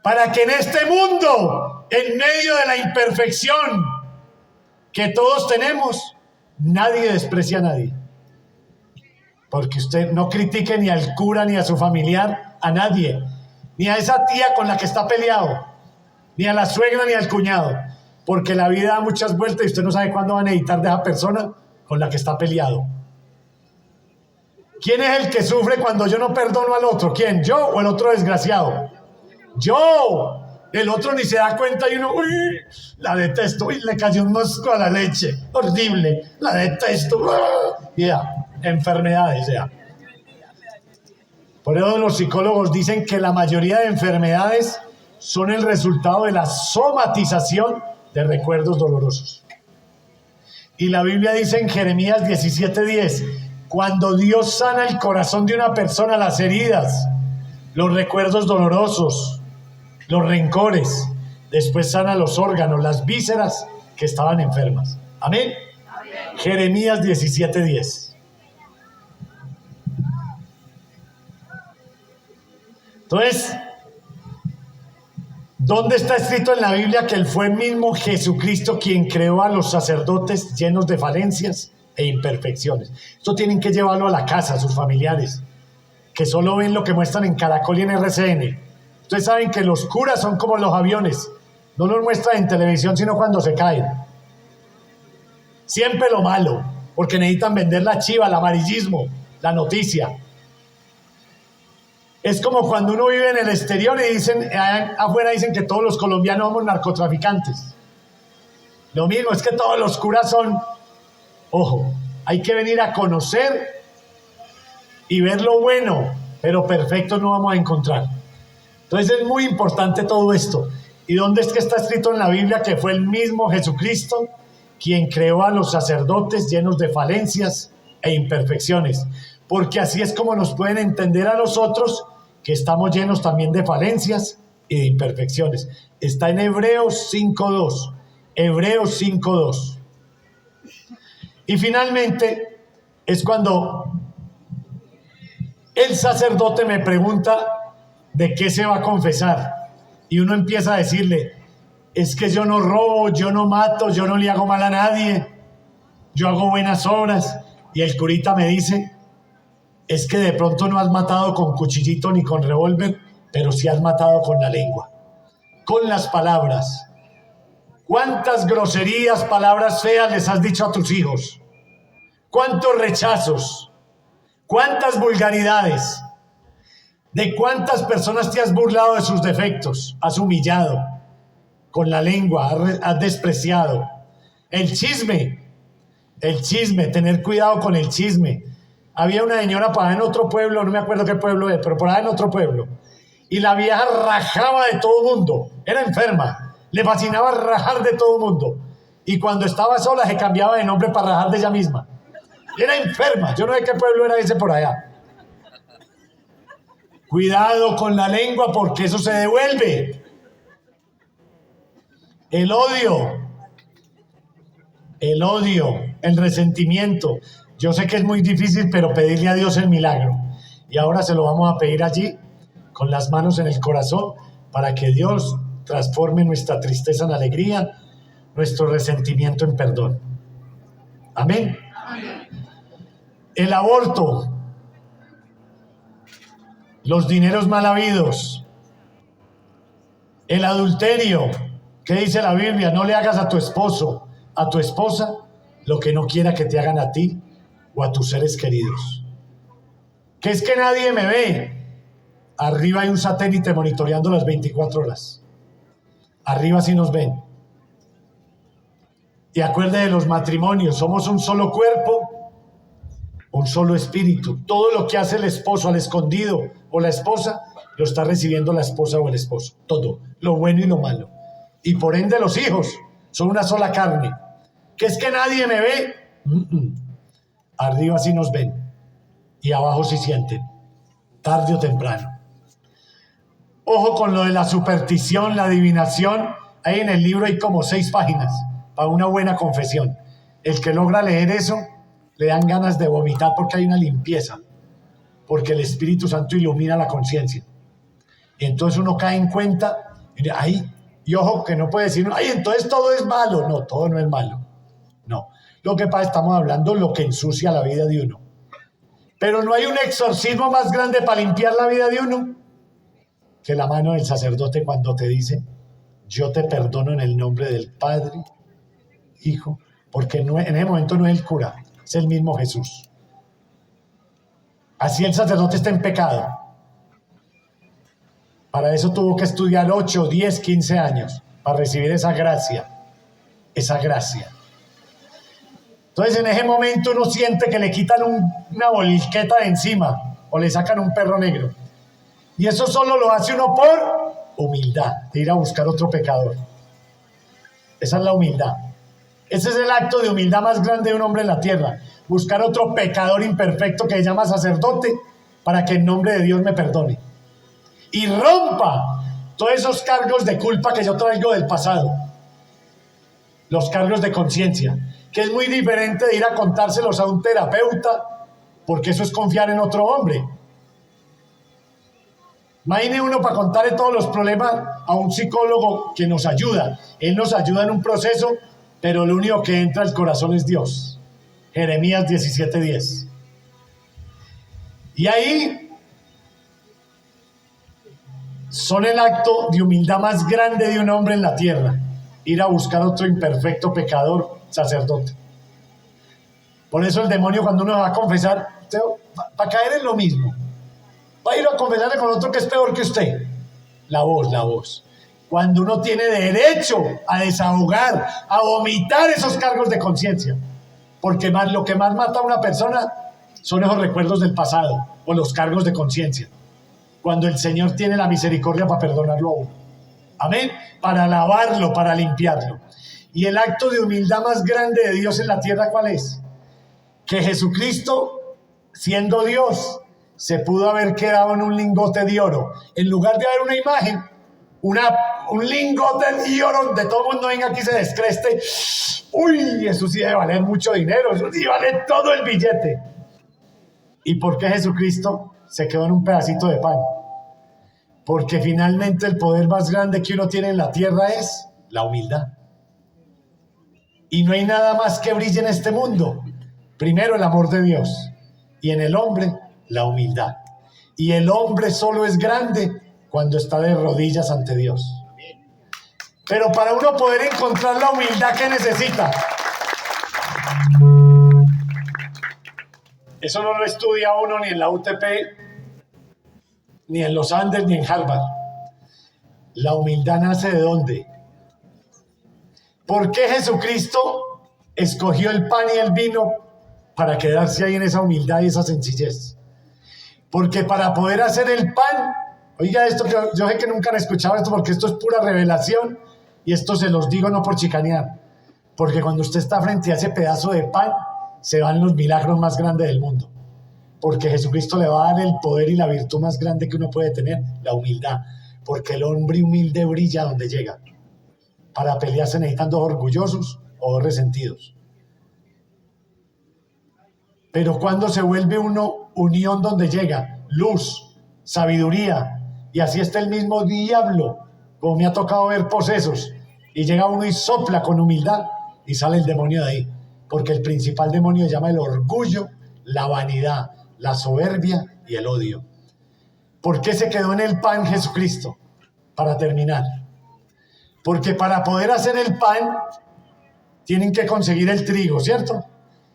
Para que en este mundo, en medio de la imperfección que todos tenemos, nadie desprecie a nadie. Porque usted no critique ni al cura, ni a su familiar, a nadie. Ni a esa tía con la que está peleado, ni a la suegra, ni al cuñado. Porque la vida da muchas vueltas y usted no sabe cuándo va a necesitar de esa persona con la que está peleado. ¿Quién es el que sufre cuando yo no perdono al otro? ¿Quién? ¿Yo o el otro desgraciado? ¡Yo! El otro ni se da cuenta y uno, uy, la detesto, uy, le cayó un mosco a la leche, horrible, la detesto, ya, enfermedades, ya. Por eso los psicólogos dicen que la mayoría de enfermedades son el resultado de la somatización de recuerdos dolorosos. Y la Biblia dice en Jeremías 17:10, cuando Dios sana el corazón de una persona, las heridas, los recuerdos dolorosos, los rencores, después sana los órganos, las vísceras que estaban enfermas. Amén. Amén. Jeremías 17:10. Entonces, ¿dónde está escrito en la Biblia que fue el mismo Jesucristo quien creó a los sacerdotes llenos de falencias e imperfecciones? Esto tienen que llevarlo a la casa, a sus familiares, que solo ven lo que muestran en Caracol y en RCN. Ustedes saben que los curas son como los aviones, no los muestran en televisión sino cuando se caen. Siempre lo malo, porque necesitan vender la chiva, el amarillismo, la noticia. Es como cuando uno vive en el exterior y dicen, afuera dicen que todos los colombianos somos narcotraficantes. Lo mismo, es que todos los curas son. Ojo, hay que venir a conocer y ver lo bueno, pero perfecto no vamos a encontrar. Entonces es muy importante todo esto. ¿Y dónde es que está escrito en la Biblia que fue el mismo Jesucristo quien creó a los sacerdotes llenos de falencias e imperfecciones? Porque así es como nos pueden entender a nosotros que estamos llenos también de falencias y de imperfecciones. Está en Hebreos 5:2. Hebreos 5:2. Y finalmente es cuando el sacerdote me pregunta de qué se va a confesar. Y uno empieza a decirle, es que yo no robo, yo no mato, yo no le hago mal a nadie, yo hago buenas obras. Y el curita me dice, es que de pronto no has matado con cuchillito ni con revólver, pero sí has matado con la lengua, con las palabras. ¿Cuántas groserías, palabras feas les has dicho a tus hijos? ¿Cuántos rechazos? ¿Cuántas vulgaridades? ¿De cuántas personas te has burlado de sus defectos? Has humillado con la lengua, has despreciado. El chisme, tener cuidado con el chisme. Había una señora por allá en otro pueblo, no me acuerdo qué pueblo es, pero por allá en otro pueblo. Y la vieja rajaba de todo el mundo. Era enferma. Le fascinaba rajar de todo el mundo. Y cuando estaba sola se cambiaba de nombre para rajar de ella misma. Era enferma. Yo no sé qué pueblo era ese por allá. Cuidado con la lengua porque eso se devuelve. El odio, el resentimiento. Yo sé que es muy difícil, pero pedirle a Dios el milagro. Y ahora se lo vamos a pedir allí, con las manos en el corazón, para que Dios transforme nuestra tristeza en alegría, nuestro resentimiento en perdón. Amén. Amén. El aborto, los dineros mal habidos, el adulterio. ¿Qué dice la Biblia? No le hagas a tu esposo, a tu esposa, lo que no quiera que te hagan a ti o a tus seres queridos. ¿Qué es que nadie me ve? Arriba hay un satélite monitoreando las 24 horas. Arriba sí nos ven. Y acuerde de los matrimonios, somos un solo cuerpo, un solo espíritu. Todo lo que hace el esposo al escondido o la esposa, lo está recibiendo la esposa o el esposo. Todo, lo bueno y lo malo. Y por ende los hijos son una sola carne. ¿Qué es que nadie me ve? Arriba sí nos ven y abajo sí sienten, tarde o temprano. Ojo con lo de la superstición, la adivinación. Ahí en el libro hay como 6 páginas para una buena confesión. El que logra leer eso, le dan ganas de vomitar porque hay una limpieza, porque el Espíritu Santo ilumina la conciencia. Y entonces uno cae en cuenta, y ojo que no puede decir, ay, entonces todo es malo. No, todo no es malo. No. Lo que pasa, estamos hablando de lo que ensucia la vida de uno. Pero no hay un exorcismo más grande para limpiar la vida de uno que la mano del sacerdote cuando te dice, yo te perdono en el nombre del Padre, Hijo, porque no, en ese momento no es el cura, es el mismo Jesús. Así el sacerdote está en pecado. Para eso tuvo que estudiar 8, 10, 15 años para recibir esa gracia. Esa gracia. Entonces en ese momento uno siente que le quitan una bolqueta de encima o le sacan un perro negro. Y eso solo lo hace uno por humildad, de ir a buscar otro pecador. Esa es la humildad. Ese es el acto de humildad más grande de un hombre en la tierra. Buscar otro pecador imperfecto que se llama sacerdote para que en nombre de Dios me perdone. Y rompa todos esos cargos de culpa que yo traigo del pasado. Los cargos de conciencia, que es muy diferente de ir a contárselos a un terapeuta, porque eso es confiar en otro hombre. Imagine uno para contarle todos los problemas a un psicólogo que nos ayuda. Él nos ayuda en un proceso, pero lo único que entra al corazón es Dios. Jeremías 17:10. Y ahí son el acto de humildad más grande de un hombre en la tierra. Ir a buscar otro imperfecto pecador, sacerdote. Por eso el demonio, cuando uno va a confesar, va a caer en lo mismo. Va a ir a confesarle con otro que es peor que usted. La voz. Cuando uno tiene derecho a desahogar, a vomitar esos cargos de conciencia. Porque lo que más mata a una persona son esos recuerdos del pasado o los cargos de conciencia. Cuando el Señor tiene la misericordia para perdonarlo a uno. Amén. Para lavarlo, para limpiarlo. Y el acto de humildad más grande de Dios en la tierra, ¿cuál es? Que Jesucristo, siendo Dios, se pudo haber quedado en un lingote de oro. En lugar de haber una imagen, un lingote de oro donde todo el mundo venga aquí y se descreste. Uy, eso sí debe valer mucho dinero, eso sí vale todo el billete. ¿Y por qué Jesucristo se quedó en un pedacito de pan? Porque finalmente el poder más grande que uno tiene en la tierra es la humildad. Y no hay nada más que brille en este mundo. Primero el amor de Dios y en el hombre la humildad. Y el hombre solo es grande cuando está de rodillas ante Dios. Pero para uno poder encontrar la humildad que necesita, eso no lo estudia uno ni en la UTP, ni en los Andes, ni en Harvard. La humildad nace ¿de dónde? ¿Por qué Jesucristo escogió el pan y el vino para quedarse ahí en esa humildad y esa sencillez? Porque para poder hacer el pan, oiga esto, que yo sé que nunca han escuchado esto porque esto es pura revelación y esto se los digo no por chicanear, porque cuando usted está frente a ese pedazo de pan se van los milagros más grandes del mundo, porque Jesucristo le va a dar el poder y la virtud más grande que uno puede tener, la humildad, porque el hombre humilde brilla donde llega. Para pelear se necesitan dos orgullosos o dos resentidos. Pero cuando se vuelve uno unión donde llega, luz, sabiduría, y así está el mismo diablo, como me ha tocado ver posesos, y llega uno y sopla con humildad y sale el demonio de ahí, porque el principal demonio se llama el orgullo, la vanidad, la soberbia y el odio. ¿Por qué se quedó en el pan Jesucristo? Para terminar. Porque para poder hacer el pan tienen que conseguir el trigo, ¿cierto?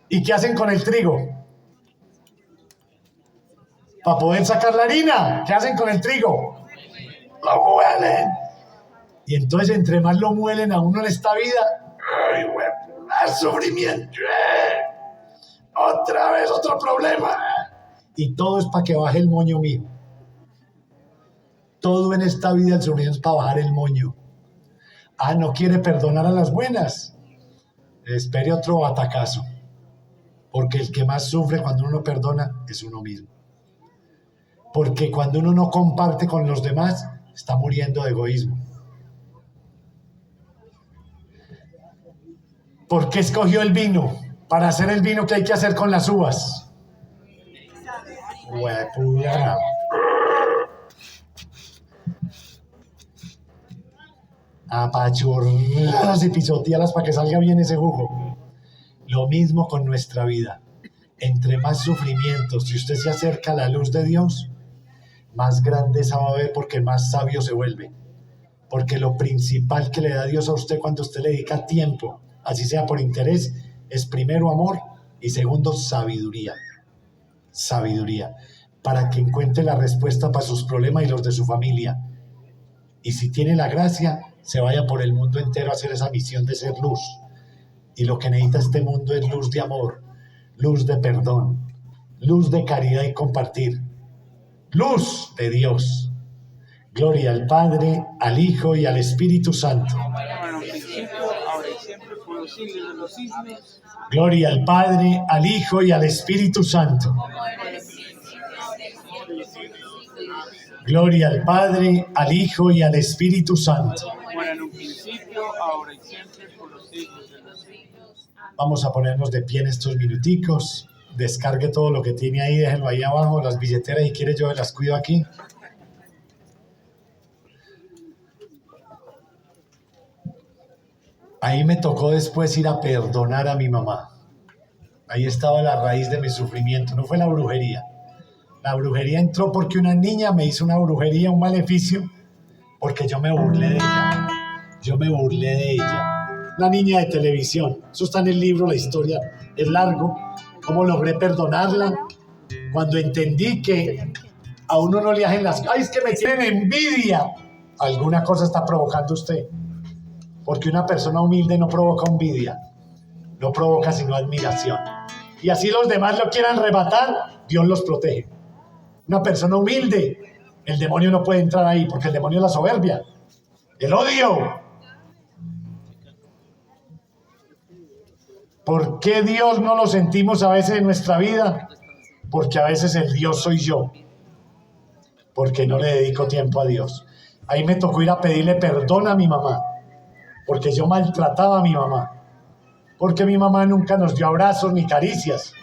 ¿Y qué hacen con el trigo? Para poder sacar la harina, ¿qué hacen con el trigo? Lo muelen. Y entonces entre más lo muelen a uno en esta vida, ¡ay, güey! ¡Más sufrimiento! ¡Otra vez otro problema! Y todo es para que baje el moño mío. Todo en esta vida el sufrimiento es para bajar el moño. Ah, ¿no quiere perdonar a las buenas? Espere otro batacazo. Porque el que más sufre cuando uno perdona es uno mismo. Porque cuando uno no comparte con los demás, está muriendo de egoísmo. ¿Por qué escogió el vino? Para hacer el vino, ¿qué hay que hacer con las uvas? Huepuya. Apachurrarlas y pisotearlas para que salga bien ese jugo. Lo mismo con nuestra vida. Entre más sufrimientos, si usted se acerca a la luz de Dios, más grandeza va a ver porque más sabio se vuelve. Porque lo principal que le da Dios a usted cuando usted le dedica tiempo, así sea por interés, es primero amor y segundo sabiduría. Sabiduría. Para que encuentre la respuesta para sus problemas y los de su familia. Y si tiene la gracia, se vaya por el mundo entero a hacer esa misión de ser luz. Y lo que necesita este mundo es luz de amor, luz de perdón, luz de caridad y compartir. luz de Dios. Gloria al Padre, al Hijo y al Espíritu Santo. Gloria al Padre, al Hijo y al Espíritu Santo. Gloria al Padre, al Hijo y al Espíritu Santo. Vamos a ponernos de pie en estos minuticos. Descargue todo lo que tiene ahí, déjenlo ahí abajo, las billeteras, y quiere yo las cuido aquí. Ahí me tocó después ir a perdonar a mi mamá. Ahí estaba la raíz de mi sufrimiento, no fue la brujería. La brujería entró porque una niña me hizo una brujería, un maleficio, porque yo me burlé de ella. Una niña de televisión. Eso está en el libro, la historia es largo. ¿Cómo logré perdonarla? Cuando entendí que a uno no le hacen las... ¡Ay, es que me tienen envidia! Alguna cosa está provocando usted. Porque una persona humilde no provoca envidia. No provoca sino admiración. Y así los demás lo quieran arrebatar, Dios los protege. Una persona humilde, el demonio no puede entrar ahí, porque el demonio es la soberbia, el odio. ¿Por qué Dios no lo sentimos a veces en nuestra vida? Porque a veces el Dios soy yo, porque no le dedico tiempo a Dios. Ahí me tocó ir a pedirle perdón a mi mamá, porque yo maltrataba a mi mamá, porque mi mamá nunca nos dio abrazos ni caricias.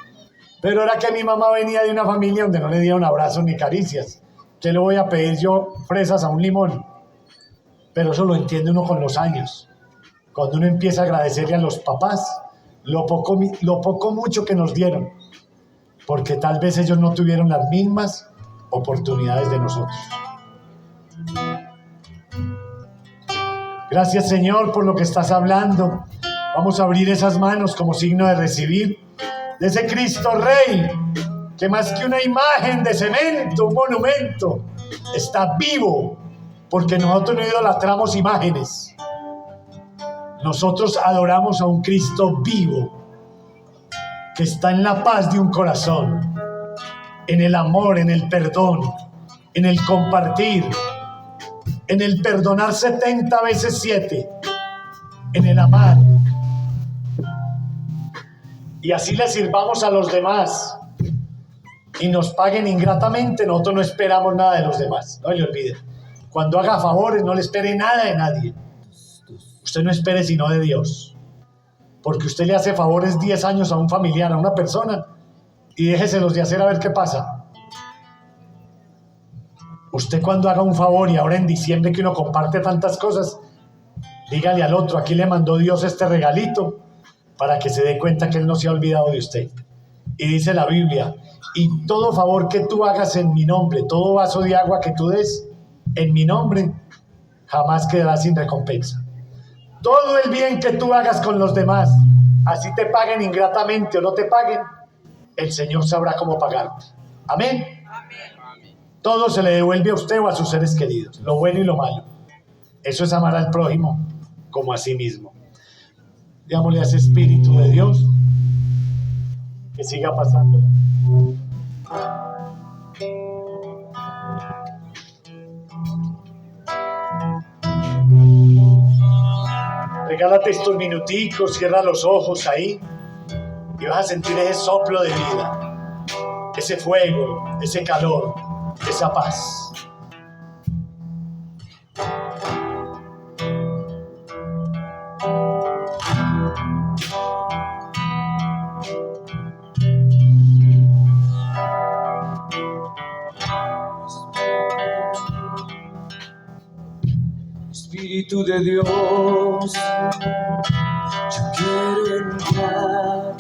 Pero era que mi mamá venía de una familia donde no le dieron abrazos ni caricias. ¿Qué le voy a pedir yo fresas a un limón? Pero eso lo entiende uno con los años. Cuando uno empieza a agradecerle a los papás lo poco mucho que nos dieron, porque tal vez ellos no tuvieron las mismas oportunidades de nosotros. Gracias, Señor, por lo que estás hablando. Vamos a abrir esas manos como signo de recibir de ese Cristo Rey, que más que una imagen de cemento, un monumento, está vivo, porque nosotros no idolatramos imágenes. Nosotros adoramos a un Cristo vivo, que está en la paz de un corazón, en el amor, en el perdón, en el compartir, en el perdonar 70 veces 7, en el amar. Y así le sirvamos a los demás y nos paguen ingratamente, nosotros no esperamos nada de los demás. No le olvide. Cuando haga favores, no le espere nada de nadie. Usted no espere sino de Dios. Porque usted le hace favores 10 años a un familiar, a una persona, y déjeselos de hacer a ver qué pasa. Usted cuando haga un favor, y ahora en diciembre que uno comparte tantas cosas, dígale al otro, aquí le mandó Dios este regalito, para que se dé cuenta que Él no se ha olvidado de usted. Y dice la Biblia, y todo favor que tú hagas en mi nombre, todo vaso de agua que tú des en mi nombre, jamás quedará sin recompensa. Todo el bien que tú hagas con los demás, así te paguen ingratamente o no te paguen, el Señor sabrá cómo pagarte. Amén. Amén. Todo se le devuelve a usted o a sus seres queridos, lo bueno y lo malo. Eso es amar al prójimo como a sí mismo. Digámosle a ese Espíritu de Dios que siga pasando. Regálate estos minuticos, cierra los ojos ahí y vas a sentir ese soplo de vida, ese fuego, ese calor, esa paz. Espíritu de Dios, yo quiero entrar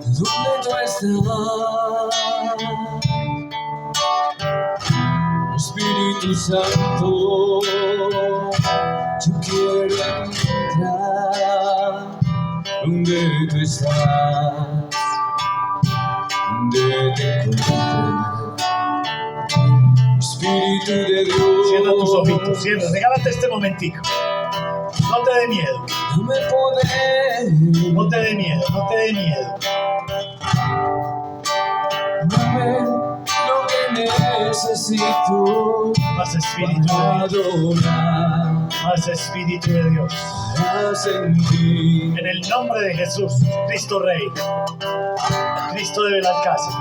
donde tú estás. Espíritu Santo, yo quiero entrar donde tú estás, donde te encuentro. Espíritu de Dios. Cierra tus ojitos, cierra, regálate este momentico. No te dé miedo. Dame poder. No te dé miedo, no te dé miedo. necesito Más Espíritu de Dios. adorar Más Espíritu de Dios. para sentir En el nombre de Jesús, Cristo Rey. Cristo de Belalcázar.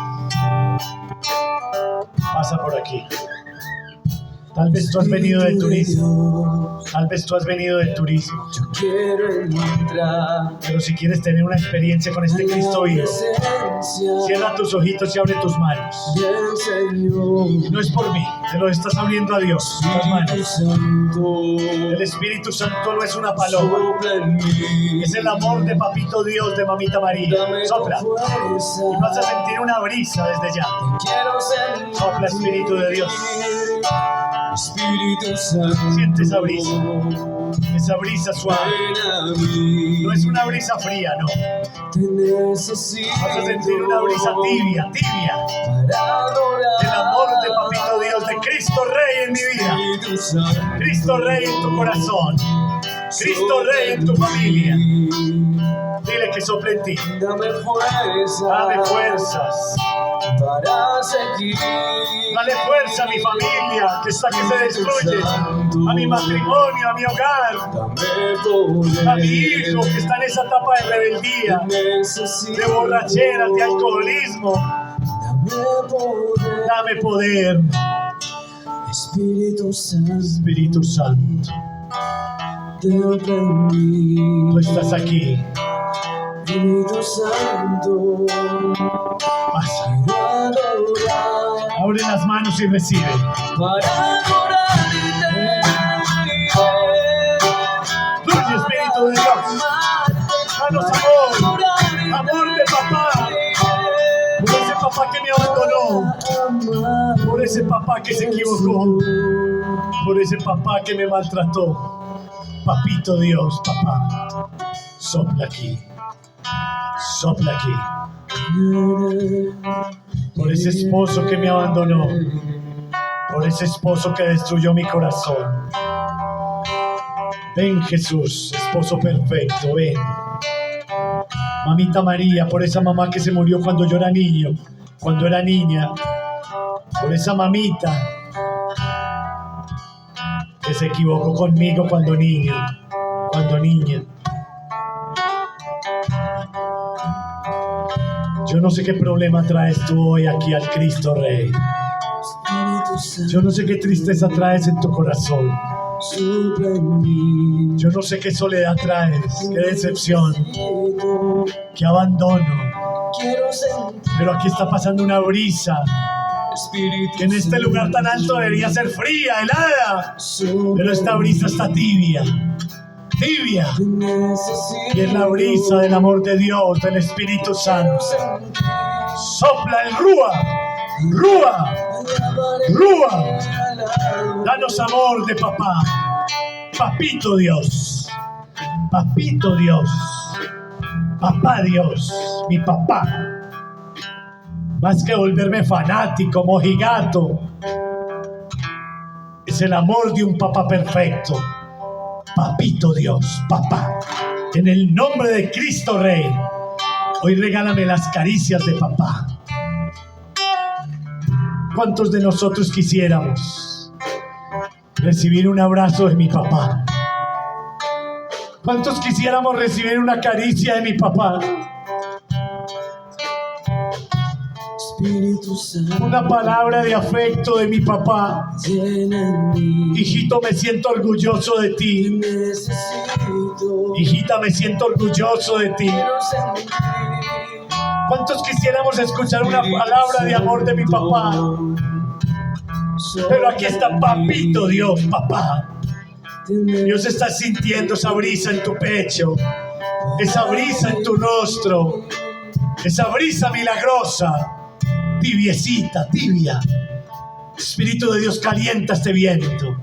Pasa por aquí. Tal vez tú has venido de turismo. Tal vez tú has venido de turismo. Yo quiero entrar Pero si quieres tener una experiencia con este Cristo vivo, cierra tus ojitos y abre tus manos. del Señor. Y no es por mí, te lo estás abriendo a Dios. Tus manos. Santo, El Espíritu Santo no es una paloma. sopla en mí. Es el amor de Papito Dios, de Mamita María. Dame tu Sopla. fuerza. Y vas a sentir una brisa desde ya. Quiero sentir. Sopla, Espíritu de Dios. Espíritu Santo. Siente esa brisa. Esa brisa suave. Ven a mí. No es una brisa fría, no. Te necesito. Vas a sentir una brisa tibia, tibia. Para adorar. El amor de Papito Dios, de Cristo Rey en mi vida. Espíritu Santo. Cristo Rey en tu corazón. Cristo Rey en tu familia. Dile que sople en ti. Dame fuerza. Dame fuerzas. Para seguir. Dale fuerza a mi familia, que está que se destruye. A mi matrimonio, a mi hogar. Dame poder. A mi hijo, que está en esa etapa de rebeldía, Necesito. de borracheras, de alcoholismo. Dame poder. Dame poder, Espíritu Santo. Espíritu Santo. Dentro en mí. Tú estás aquí. Espíritu Santo. Pasa. Quiero adorar. Abre las manos y recibe. Para adorarte. Fluye, Espíritu de Dios. Danos amor. Amor de papá. Por ese papá que me abandonó. Por ese papá que se equivocó. Por ese papá que me maltrató. Papito Dios, papá. Sopla aquí. Sopla aquí. Por ese esposo que me abandonó. Por ese esposo que destruyó mi corazón. Ven, Jesús, esposo perfecto, ven. Mamita María, por esa mamá que se murió cuando yo era niño, cuando era niña. Por esa mamita que se equivocó conmigo cuando niño, cuando niña. Yo no sé qué problema traes tú hoy aquí al Cristo Rey. Yo no sé qué tristeza traes en tu corazón. Yo no sé qué soledad traes, qué decepción, qué abandono. Pero aquí está pasando una brisa que en este lugar tan alto debería ser fría, helada. Pero esta brisa está tibia, tibia. Y es la brisa del amor de Dios, del Espíritu Santo. Sopla el Rúa, Rúa, Rúa. Danos amor de papá. Papito Dios. Papito Dios. Papá Dios. Mi papá. Más que volverme fanático, mojigato. Es el amor de un papá perfecto. Papito Dios. Papá. En el nombre de Cristo Rey. Hoy regálame las caricias de papá. ¿Cuántos de nosotros quisiéramos recibir un abrazo de mi papá? ¿Cuántos quisiéramos recibir una caricia de mi papá? Una palabra de afecto de mi papá. Hijito, me siento orgulloso de ti. Hijita, me siento orgulloso de ti. ¿Cuántos quisiéramos escuchar una palabra de amor de mi papá? Pero aquí está Papito Dios, papá. Dios está sintiendo esa brisa en tu pecho, esa brisa en tu rostro, esa brisa milagrosa, tibiecita, tibia. Espíritu de Dios, calienta este viento,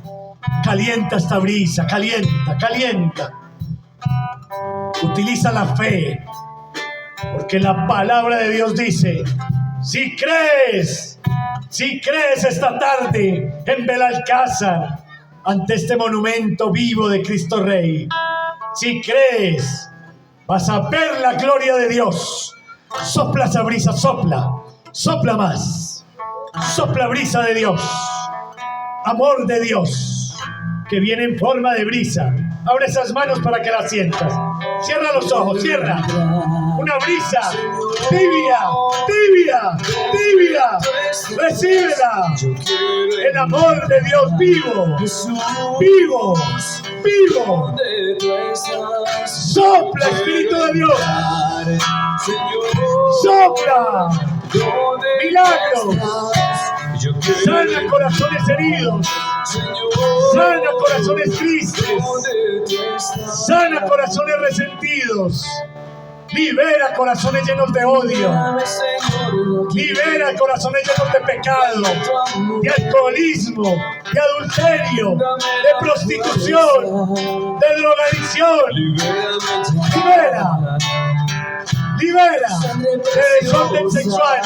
calienta esta brisa, calienta, calienta. Utiliza la fe, porque la palabra de Dios dice: si crees esta tarde en Belalcázar, ante este monumento vivo de Cristo Rey, si crees, vas a ver la gloria de Dios. Sopla esa brisa, sopla, sopla más, Sopla brisa de Dios, amor de Dios, que viene en forma de brisa. Abre esas manos para que las sientas. Cierra los ojos, cierra. Una brisa tibia, tibia, tibia. Recíbela. El amor de Dios vivo, vivo, vivo. Sopla, Espíritu de Dios. Sopla. Milagros. Sana corazones heridos. Sana corazones tristes. Sana corazones resentidos. Libera corazones llenos de odio. Libera corazones llenos de pecado, de alcoholismo, de adulterio, de prostitución, de drogadicción. Libera. Libera de desorden sexual,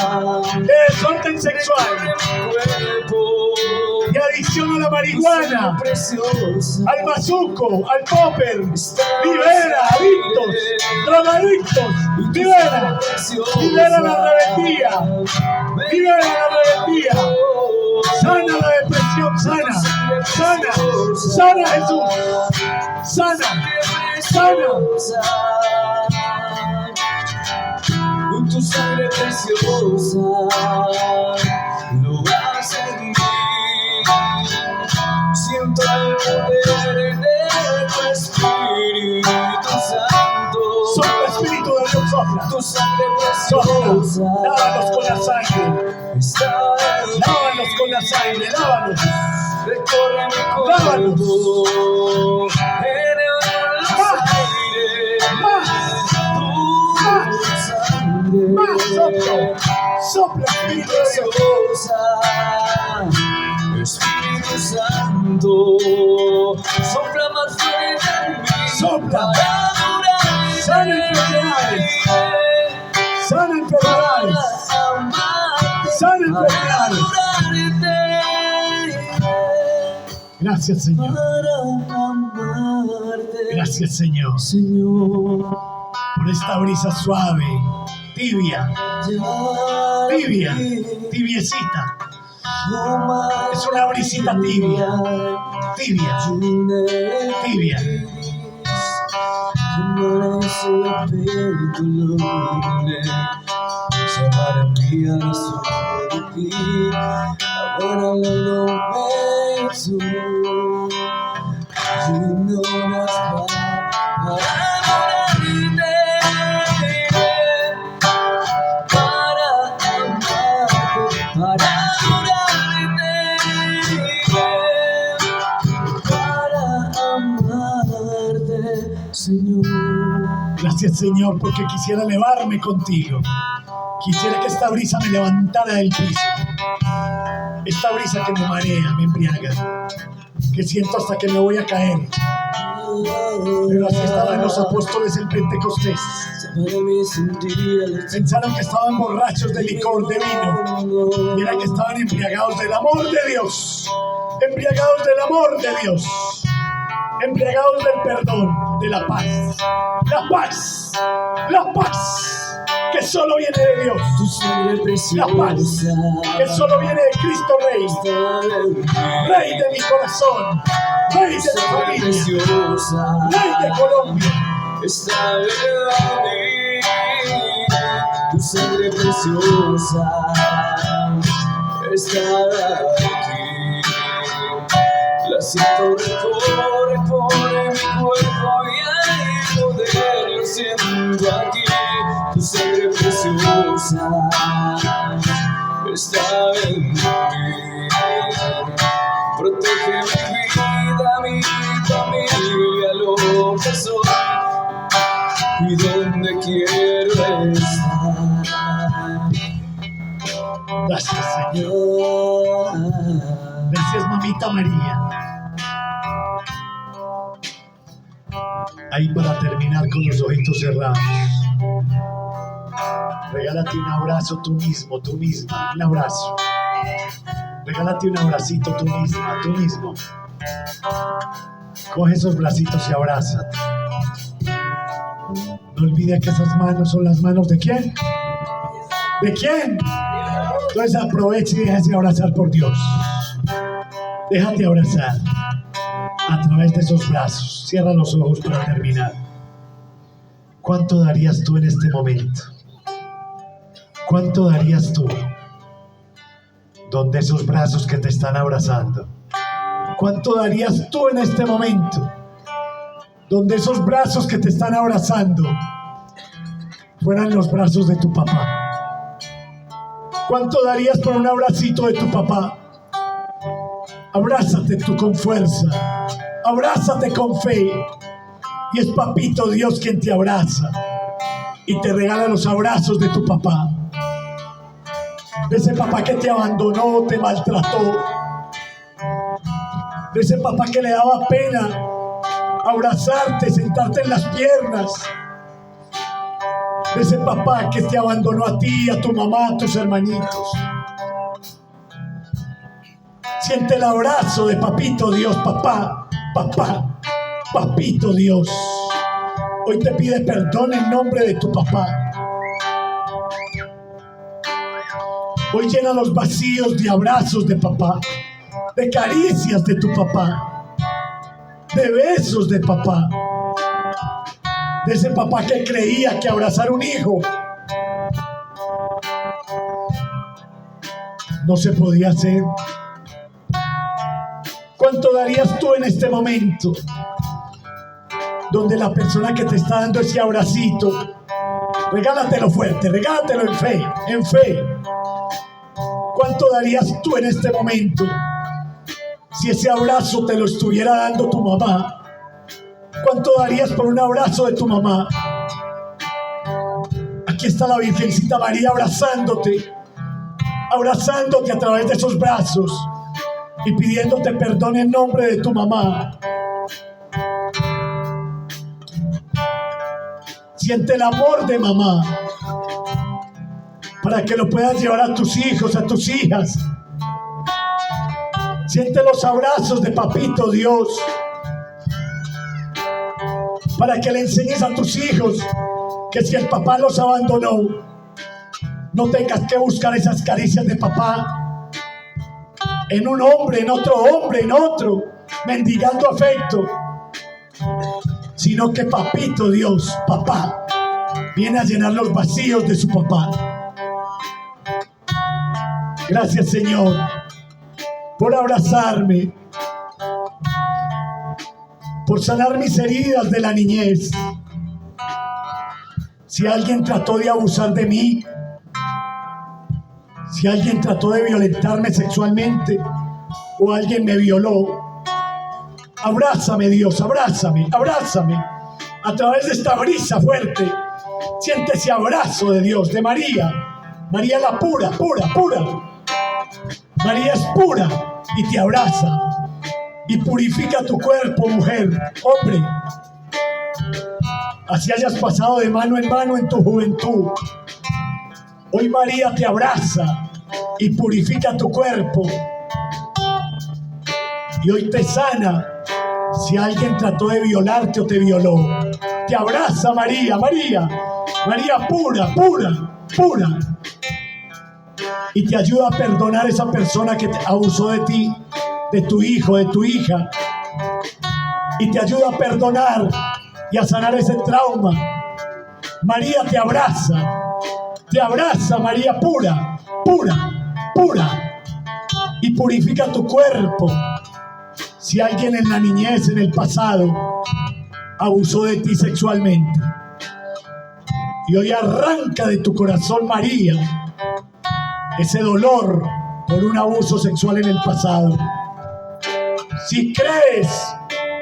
de desorden sexual, de adicción a la marihuana, al bazuco, al popper. Libera adictos, drogadictos. Libera, libera la rebeldía, libera la rebeldía. Sana la depresión, sana, sana, sana Jesús, sana, sana. Tu sangre preciosa lo hace en mí. Siento el poder de tu Espíritu Santo. Sopla, Espíritu de Dios, sopla. Tu sangre preciosa. Sopla. Lávanos con la sangre. Lávanos con la sangre, lávanos. Recorre mi cuerpo. Eleva los aires. Más sopla, sopla, Espíritu de Dios. Espíritu Santo, sopla más fuerte en mí. Sopla. Para Sana enfermedades. Sana enfermedades. Sana enfermedades. Gracias, Señor. Gracias, Señor. Señor, por esta brisa suave, tibia, tibia, tibiecita. Es una brisita tibia, tibia, tibia. Gracias, Señor, porque quisiera elevarme contigo. Quisiera que esta brisa me levantara del piso. Esta brisa que me marea, me embriaga, que siento hasta que me voy a caer. Pero así estaban los apóstoles en Pentecostés. Pensaron que estaban borrachos de licor, de vino. Y era que estaban embriagados del amor de Dios. Embriagados del amor de Dios. Embriagados del perdón, de la paz. La paz, la paz que solo viene de Dios. La paz que solo viene de Cristo Rey. Rey de mi corazón, Rey de mi familia, Rey de Colombia. Está en mí, tu sangre preciosa está aquí. La siento recorre por mi cuerpo y hay poder, lo siento aquí. Tu sangre preciosa está en mí. Protege mi vida, mi familia, lo que soy y donde quiero estar. Gracias, Señor. Gracias, Mamita María. Ahí para terminar con los ojitos cerrados. Regálate un abrazo tú mismo, tú misma. Un abrazo. Regálate un abracito tú misma, tú mismo. Coge esos bracitos y abrázate. No olvides que esas manos son las manos ¿de quién? ¿De quién? Entonces aproveche y déjese abrazar por Dios. Déjate abrazar a través de esos brazos. Cierra los ojos para terminar. ¿Cuánto darías tú en este momento? ¿Cuánto darías tú donde esos brazos que te están abrazando? ¿Cuánto darías tú en este momento donde esos brazos que te están abrazando fueran los brazos de tu papá? ¿Cuánto darías por un abracito de tu papá? Abrázate tú con fuerza, abrázate con fe. Y es Papito Dios quien te abraza y te regala los abrazos de tu papá. De ese papá que te abandonó, te maltrató. De ese papá que le daba pena abrazarte, sentarte en las piernas. De ese papá que te abandonó a ti, a tu mamá, a tus hermanitos. Siente el abrazo de Papito Dios, papá, papá. Papito Dios, hoy te pide perdón en nombre de tu papá. Hoy llena los vacíos de abrazos de papá, de caricias de tu papá, de besos de papá, de ese papá que creía que abrazar un hijo no se podía hacer. ¿Cuánto darías tú en este momento donde la persona que te está dando ese abracito, regálatelo fuerte, regálatelo en fe, en fe? ¿Cuánto darías tú en este momento si ese abrazo te lo estuviera dando tu mamá? ¿Cuánto darías por un abrazo de tu mamá? Aquí está la Virgencita María abrazándote a través de esos brazos y pidiéndote perdón en nombre de tu mamá. Siente el amor de mamá para que lo puedas llevar a tus hijos, a tus hijas. Siente los abrazos de Papito Dios para que le enseñes a tus hijos que si el papá los abandonó, no tengas que buscar esas caricias de papá en un hombre, en otro hombre, en otro, mendigando afecto, sino que Papito Dios, papá, viene a llenar los vacíos de su papá. Gracias, Señor, por abrazarme, por sanar mis heridas de la niñez. Si alguien trató de abusar de mí, si alguien trató de violentarme sexualmente o alguien me violó, abrázame, Dios, abrázame, abrázame. A través de esta brisa fuerte, siente ese abrazo de Dios, de María. María la pura, pura, pura. María es pura y te abraza y purifica tu cuerpo, mujer, hombre. Así hayas pasado de mano en tu juventud, hoy María te abraza y purifica tu cuerpo. Y hoy te sana si alguien trató de violarte o te violó. Te abraza María, María, María pura, pura, pura. Y te ayuda a perdonar a esa persona que abusó de ti, de tu hijo, de tu hija. Y te ayuda a perdonar y a sanar ese trauma. María te abraza María pura, pura, pura. Y purifica tu cuerpo. Si alguien en la niñez, en el pasado, abusó de ti sexualmente, y hoy arranca de tu corazón, María, ese dolor por un abuso sexual en el pasado. Si crees,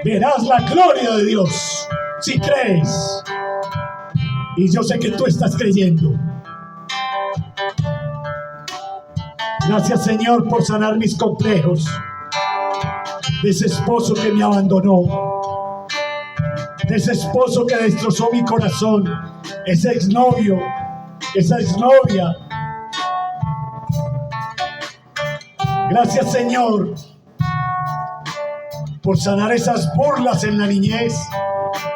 verás la gloria de Dios. Si crees, y yo sé que tú estás creyendo. Gracias, Señor, por sanar mis complejos de ese esposo que me abandonó, de ese esposo que destrozó mi corazón, ese exnovio, esa exnovia. Gracias, Señor, por sanar esas burlas en la niñez,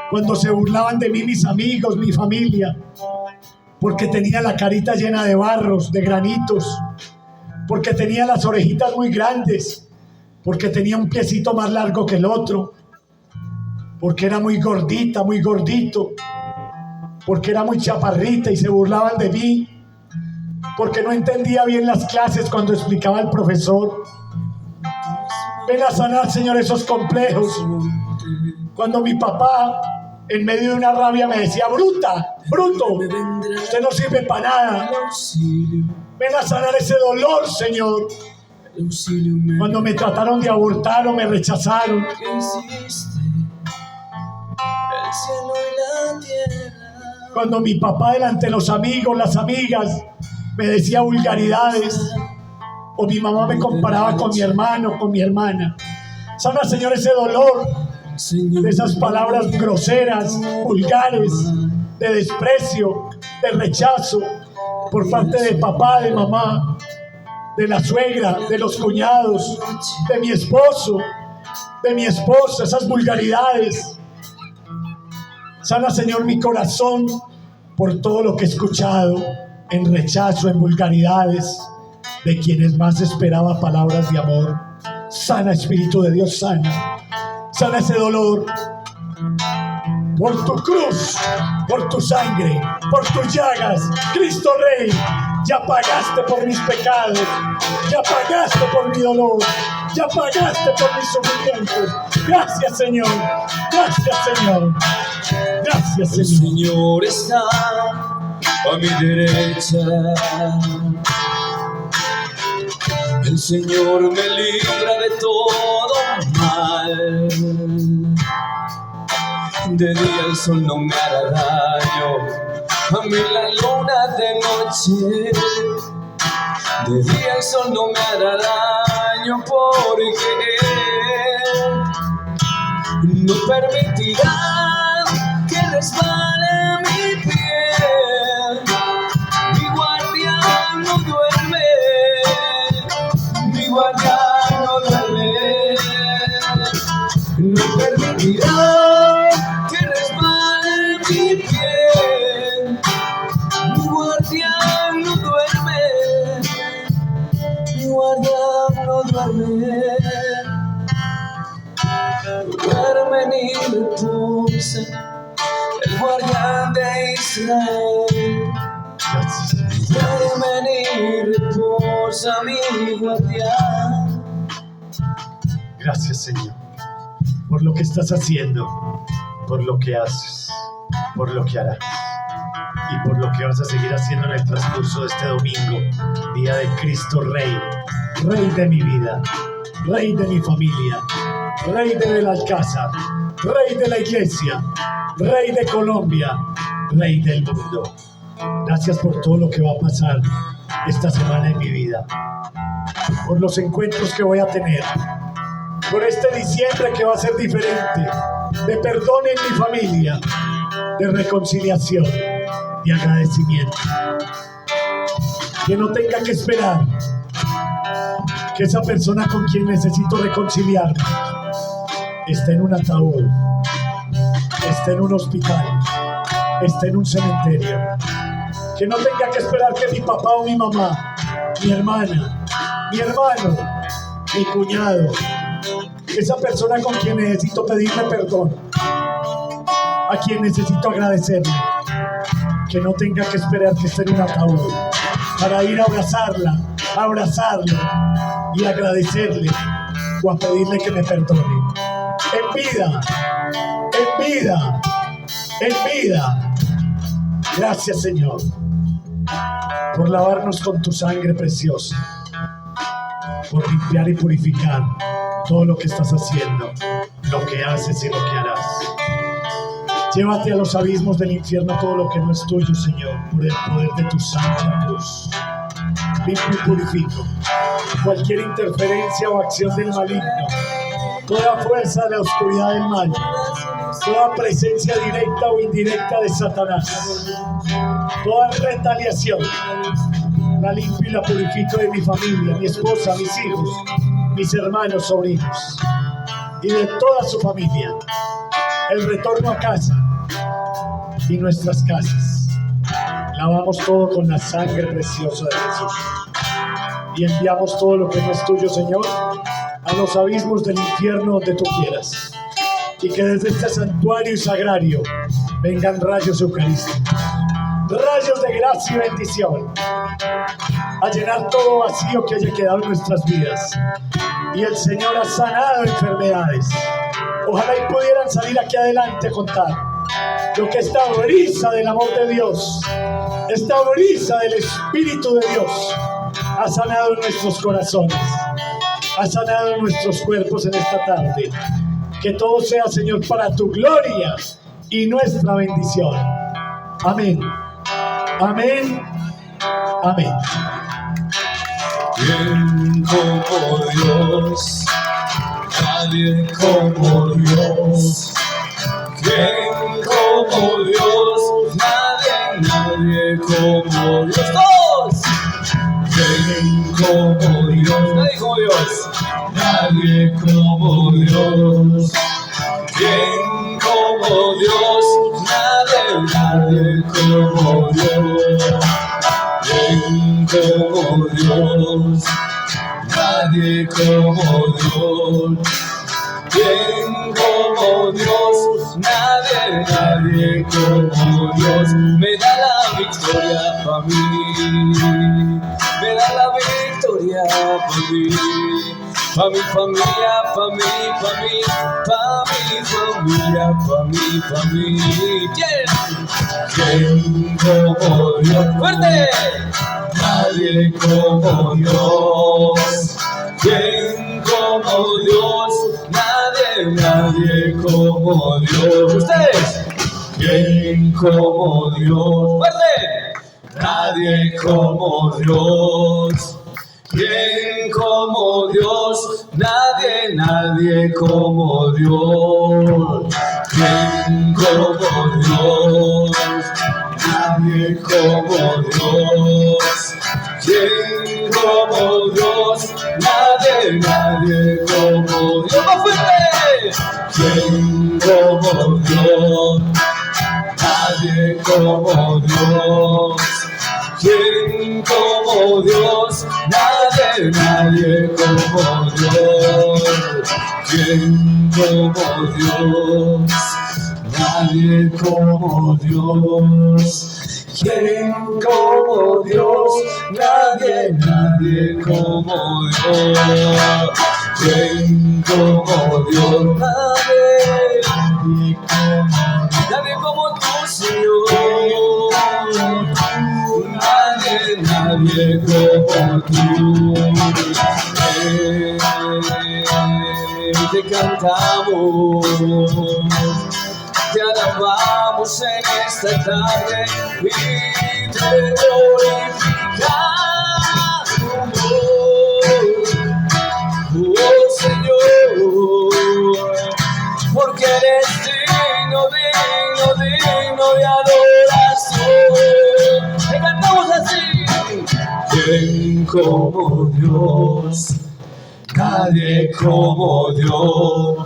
cuando se burlaban de mí mis amigos, mi familia, porque tenía la carita llena de barros, de granitos, porque tenía las orejitas muy grandes, porque tenía un piecito más largo que el otro, porque era muy gordita, muy gordito, porque era muy chaparrita y se burlaban de mí, porque no entendía bien las clases cuando explicaba el profesor. Ven a sanar, Señor, esos complejos. Cuando mi papá, en medio de una rabia, me decía: bruta, bruto, usted no sirve para nada. Ven a sanar ese dolor, Señor. Cuando me trataron de abortar o me rechazaron. Cuando mi papá delante de los amigos, las amigas, me decía vulgaridades, o mi mamá me comparaba con mi hermano, con mi hermana. Sana, Señor, ese dolor de esas palabras groseras, vulgares, de desprecio, de rechazo por parte de papá, de mamá, de la suegra, de los cuñados, de mi esposo, de mi esposa, esas vulgaridades. Sana, Señor, mi corazón por todo lo que he escuchado en rechazo, en vulgaridades, de quienes más esperaba palabras de amor. Sana, Espíritu de Dios, sana. Sana ese dolor. Por tu cruz, por tu sangre, por tus llagas, Cristo Rey, ya pagaste por mis pecados, ya pagaste por mi dolor, ya pagaste por mis sufrimientos. Gracias, Señor. Gracias, Señor. Gracias, Señor. El Señor está a mi derecha. El Señor me libra de todo mal. De día el sol no me hará daño, a mí la luna de noche. De día el sol no me hará daño, porque no permitirá que resbale mi pie. Mi guardián no duerme, mi guardián no duerme. No permitirá que resbale mi pie. Mi guardián no duerme, mi guardián no duerme. Duerme ni reposa el guardián de Israel. Duerme ni reposa mi guardián. Gracias, Señor, por lo que estás haciendo, por lo que haces, por lo que harás y por lo que vas a seguir haciendo en el transcurso de este domingo, día de Cristo Rey, Rey de mi vida, Rey de mi familia, Rey de Belalcázar, Rey de la iglesia, Rey de Colombia, Rey del mundo. Gracias por todo lo que va a pasar esta semana en mi vida, por los encuentros que voy a tener, por este diciembre que va a ser diferente, de perdón en mi familia, de reconciliación, de agradecimiento. Que no tenga que esperar que esa persona con quien necesito reconciliarme esté en un ataúd, esté en un hospital, esté en un cementerio. Que no tenga que esperar que mi papá o mi mamá, mi hermana, mi hermano, mi cuñado, esa persona con quien necesito pedirle perdón, a quien necesito agradecerle, que no tenga que esperar que esté en un ataúd para ir a abrazarla, a abrazarlo y agradecerle o a pedirle que me perdone. En vida, en vida, en vida. Gracias, Señor, por lavarnos con tu sangre preciosa, por limpiar y purificar todo lo que estás haciendo, lo que haces y lo que harás. Llévate a los abismos del infierno todo lo que no es tuyo, Señor, por el poder de tu santa cruz. Limpio y purifico cualquier interferencia o acción del maligno, toda fuerza de la oscuridad del mal, toda presencia directa o indirecta de Satanás, toda retaliación, la limpio y la purifico de mi familia, mi esposa, mis hijos, mis hermanos, sobrinos y de toda su familia. El retorno a casa y nuestras casas. Lavamos todo con la sangre preciosa de Jesús. y enviamos todo lo que no es tuyo, Señor, a los abismos del infierno donde tú quieras. Y que desde este santuario y sagrario vengan rayos eucarísticos, rayos de gracia y bendición, a llenar todo vacío que haya quedado en nuestras vidas. Y el Señor ha sanado enfermedades. Ojalá y pudieran salir aquí adelante a contar lo que esta brisa del amor de Dios, esta brisa del Espíritu de Dios ha sanado en nuestros corazones, ha sanado en nuestros cuerpos en esta tarde. Que todo sea, Señor, para tu gloria y nuestra bendición. Amén. Amén. Amén. ¿Quién como Dios? Nadie como Dios. ¿Quién como Dios? Nadie como Dios. ¡Todos! ¿Quién como Dios? Nadie como Dios. Nadie como Dios. ¿Quién como Dios? Nadie como Dios. ¿Quién como Dios? Nadie como Dios. ¿Quién como Dios? Nadie como Dios. Me da la victoria para mí. Me da la victoria para mí. Pa' mi familia, pa' mí, pa' mí, pa' mi familia, pa' mí. ¿Quién como Dios? ¡Fuerte! Nadie como Dios. ¿Quién como Dios? Nadie como Dios. ¿Ustedes? ¿Quién como Dios? ¡Fuerte! Nadie como Dios. ¿Quién como Dios? Nadie como Dios. ¿Quién como Dios? Nadie como Dios. ¿Quién como Dios? Nadie como Dios. ¡Más fuerte! ¿Quién como Dios? Nadie como Dios. ¿Quién como Dios? Nadie como Dios. ¿Quién como Dios? Nadie como Dios. ¿Quién como Dios? Nadie como Dios. ¿Quién como Dios? Nadie como tú, Señor. Nadie como tú. Te cantamos, te alabamos en esta tarde y te glorificamos, oh Señor, porque eres digno de adoración. Te cantamos así. ¿Quién como Dios? Nadie como Dios.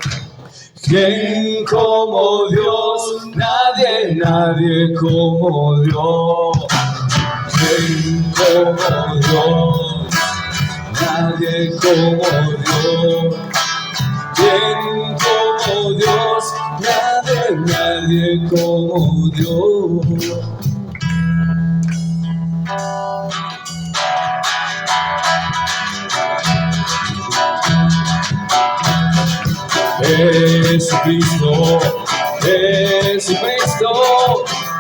¿Quién como Dios? Nadie como Dios. ¿Quién como Dios? Nadie como Dios. ¿Quién como Dios? Nadie como Dios. Jesucristo, Jesucristo,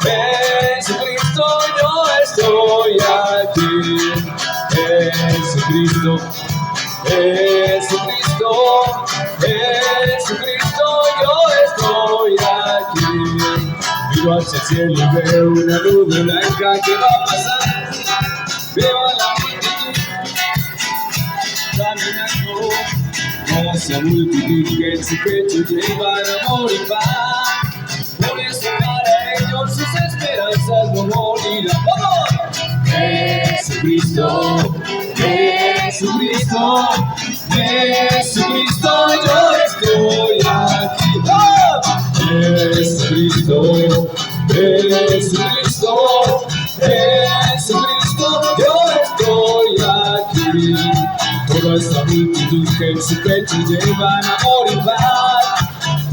Jesucristo, yo estoy aquí. Jesucristo, Jesucristo, Jesucristo, yo estoy aquí. Miro hacia el cielo y veo una nube blanca que va a pasar. Veo a la multitud caminando. Hacia multitud que en su pecho llevan amor y paz. Por eso para ellos sus esperanzas no morirán. ¡Vamos! Jesucristo, Jesucristo, Jesucristo, yo estoy aquí. ¡Oh! Jesucristo, Jesucristo, Jesucristo, yo estoy aquí. multitud que en su pecho llevan amor y paz.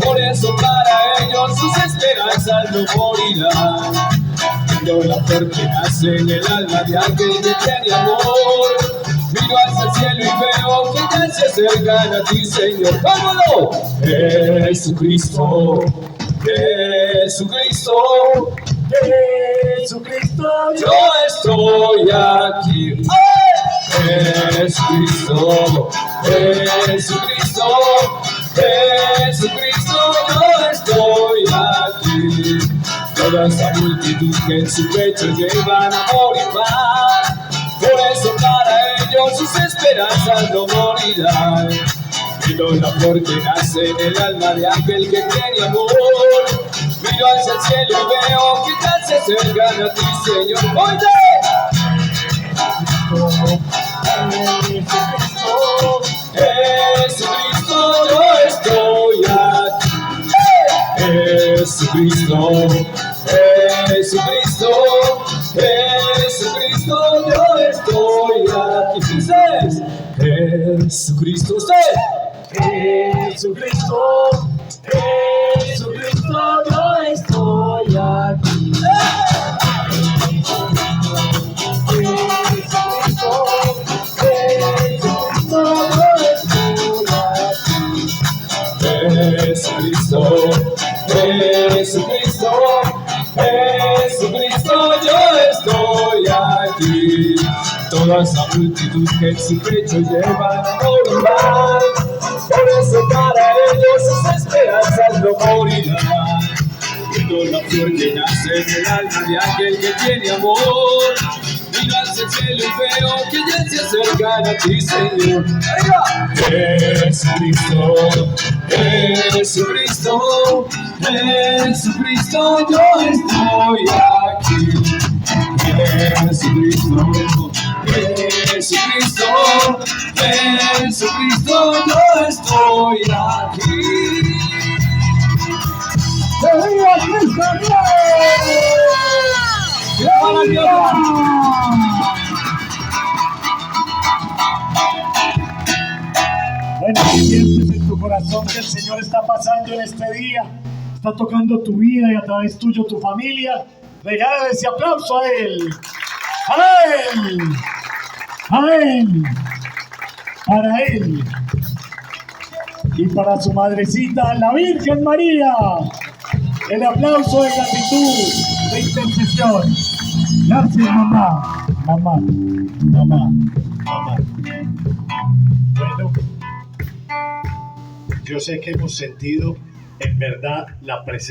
Por eso para ellos sus esperanzas no morirán. Pero la flor que nace en el alma de aquel que tiene amor. Miro hacia el cielo y veo que ya se acercan a ti, Señor. ¡Vámonos! Jesucristo, Jesucristo, Jesucristo, yo estoy aquí. Jesucristo, Jesucristo, Jesucristo, yo estoy aquí. Toda esa multitud que en su pecho llevan amor y paz. Por eso para ellos sus esperanzas no morirán. Miro la flor que nace en el alma de aquel que tiene amor. Miro hacia el cielo y veo que ya se acercan a ti, Señor. ¡Oye! Jesucristo, yo estoy aquí. Jesucristo, Jesucristo, Jesucristo, yo estoy aquí. ¿Dices? Jesucristo, usted. Jesucristo, Jesucristo, yo estoy aquí. Jesucristo, Jesucristo, yo estoy aquí. Jesucristo, Jesucristo, Jesucristo, yo estoy aquí. Toda esa multitud que en su pecho llevan amor y paz. Por eso para ellos sus esperanzas no morirán. Viendo la flor que nace en el alma de aquel que tiene amor. Miro hacia el cielo y veo que ya se acercan a ti, Señor. Jesucristo, Jesucristo, Jesucristo, yo estoy aquí. Jesucristo, Jesucristo, Jesucristo, yo estoy aquí. ¡Viva Cristo Rey! Bueno, sientes en tu corazón que el Señor está pasando en este día, está tocando tu vida y a través tuyo tu familia. Regálale ese aplauso a Él, a Él, a Él, para Él y para su madrecita, la Virgen María. El aplauso de gratitud, de intercesión. Gracias, mamá, mamá, mamá, mamá. Bueno, yo sé que hemos sentido en verdad la presencia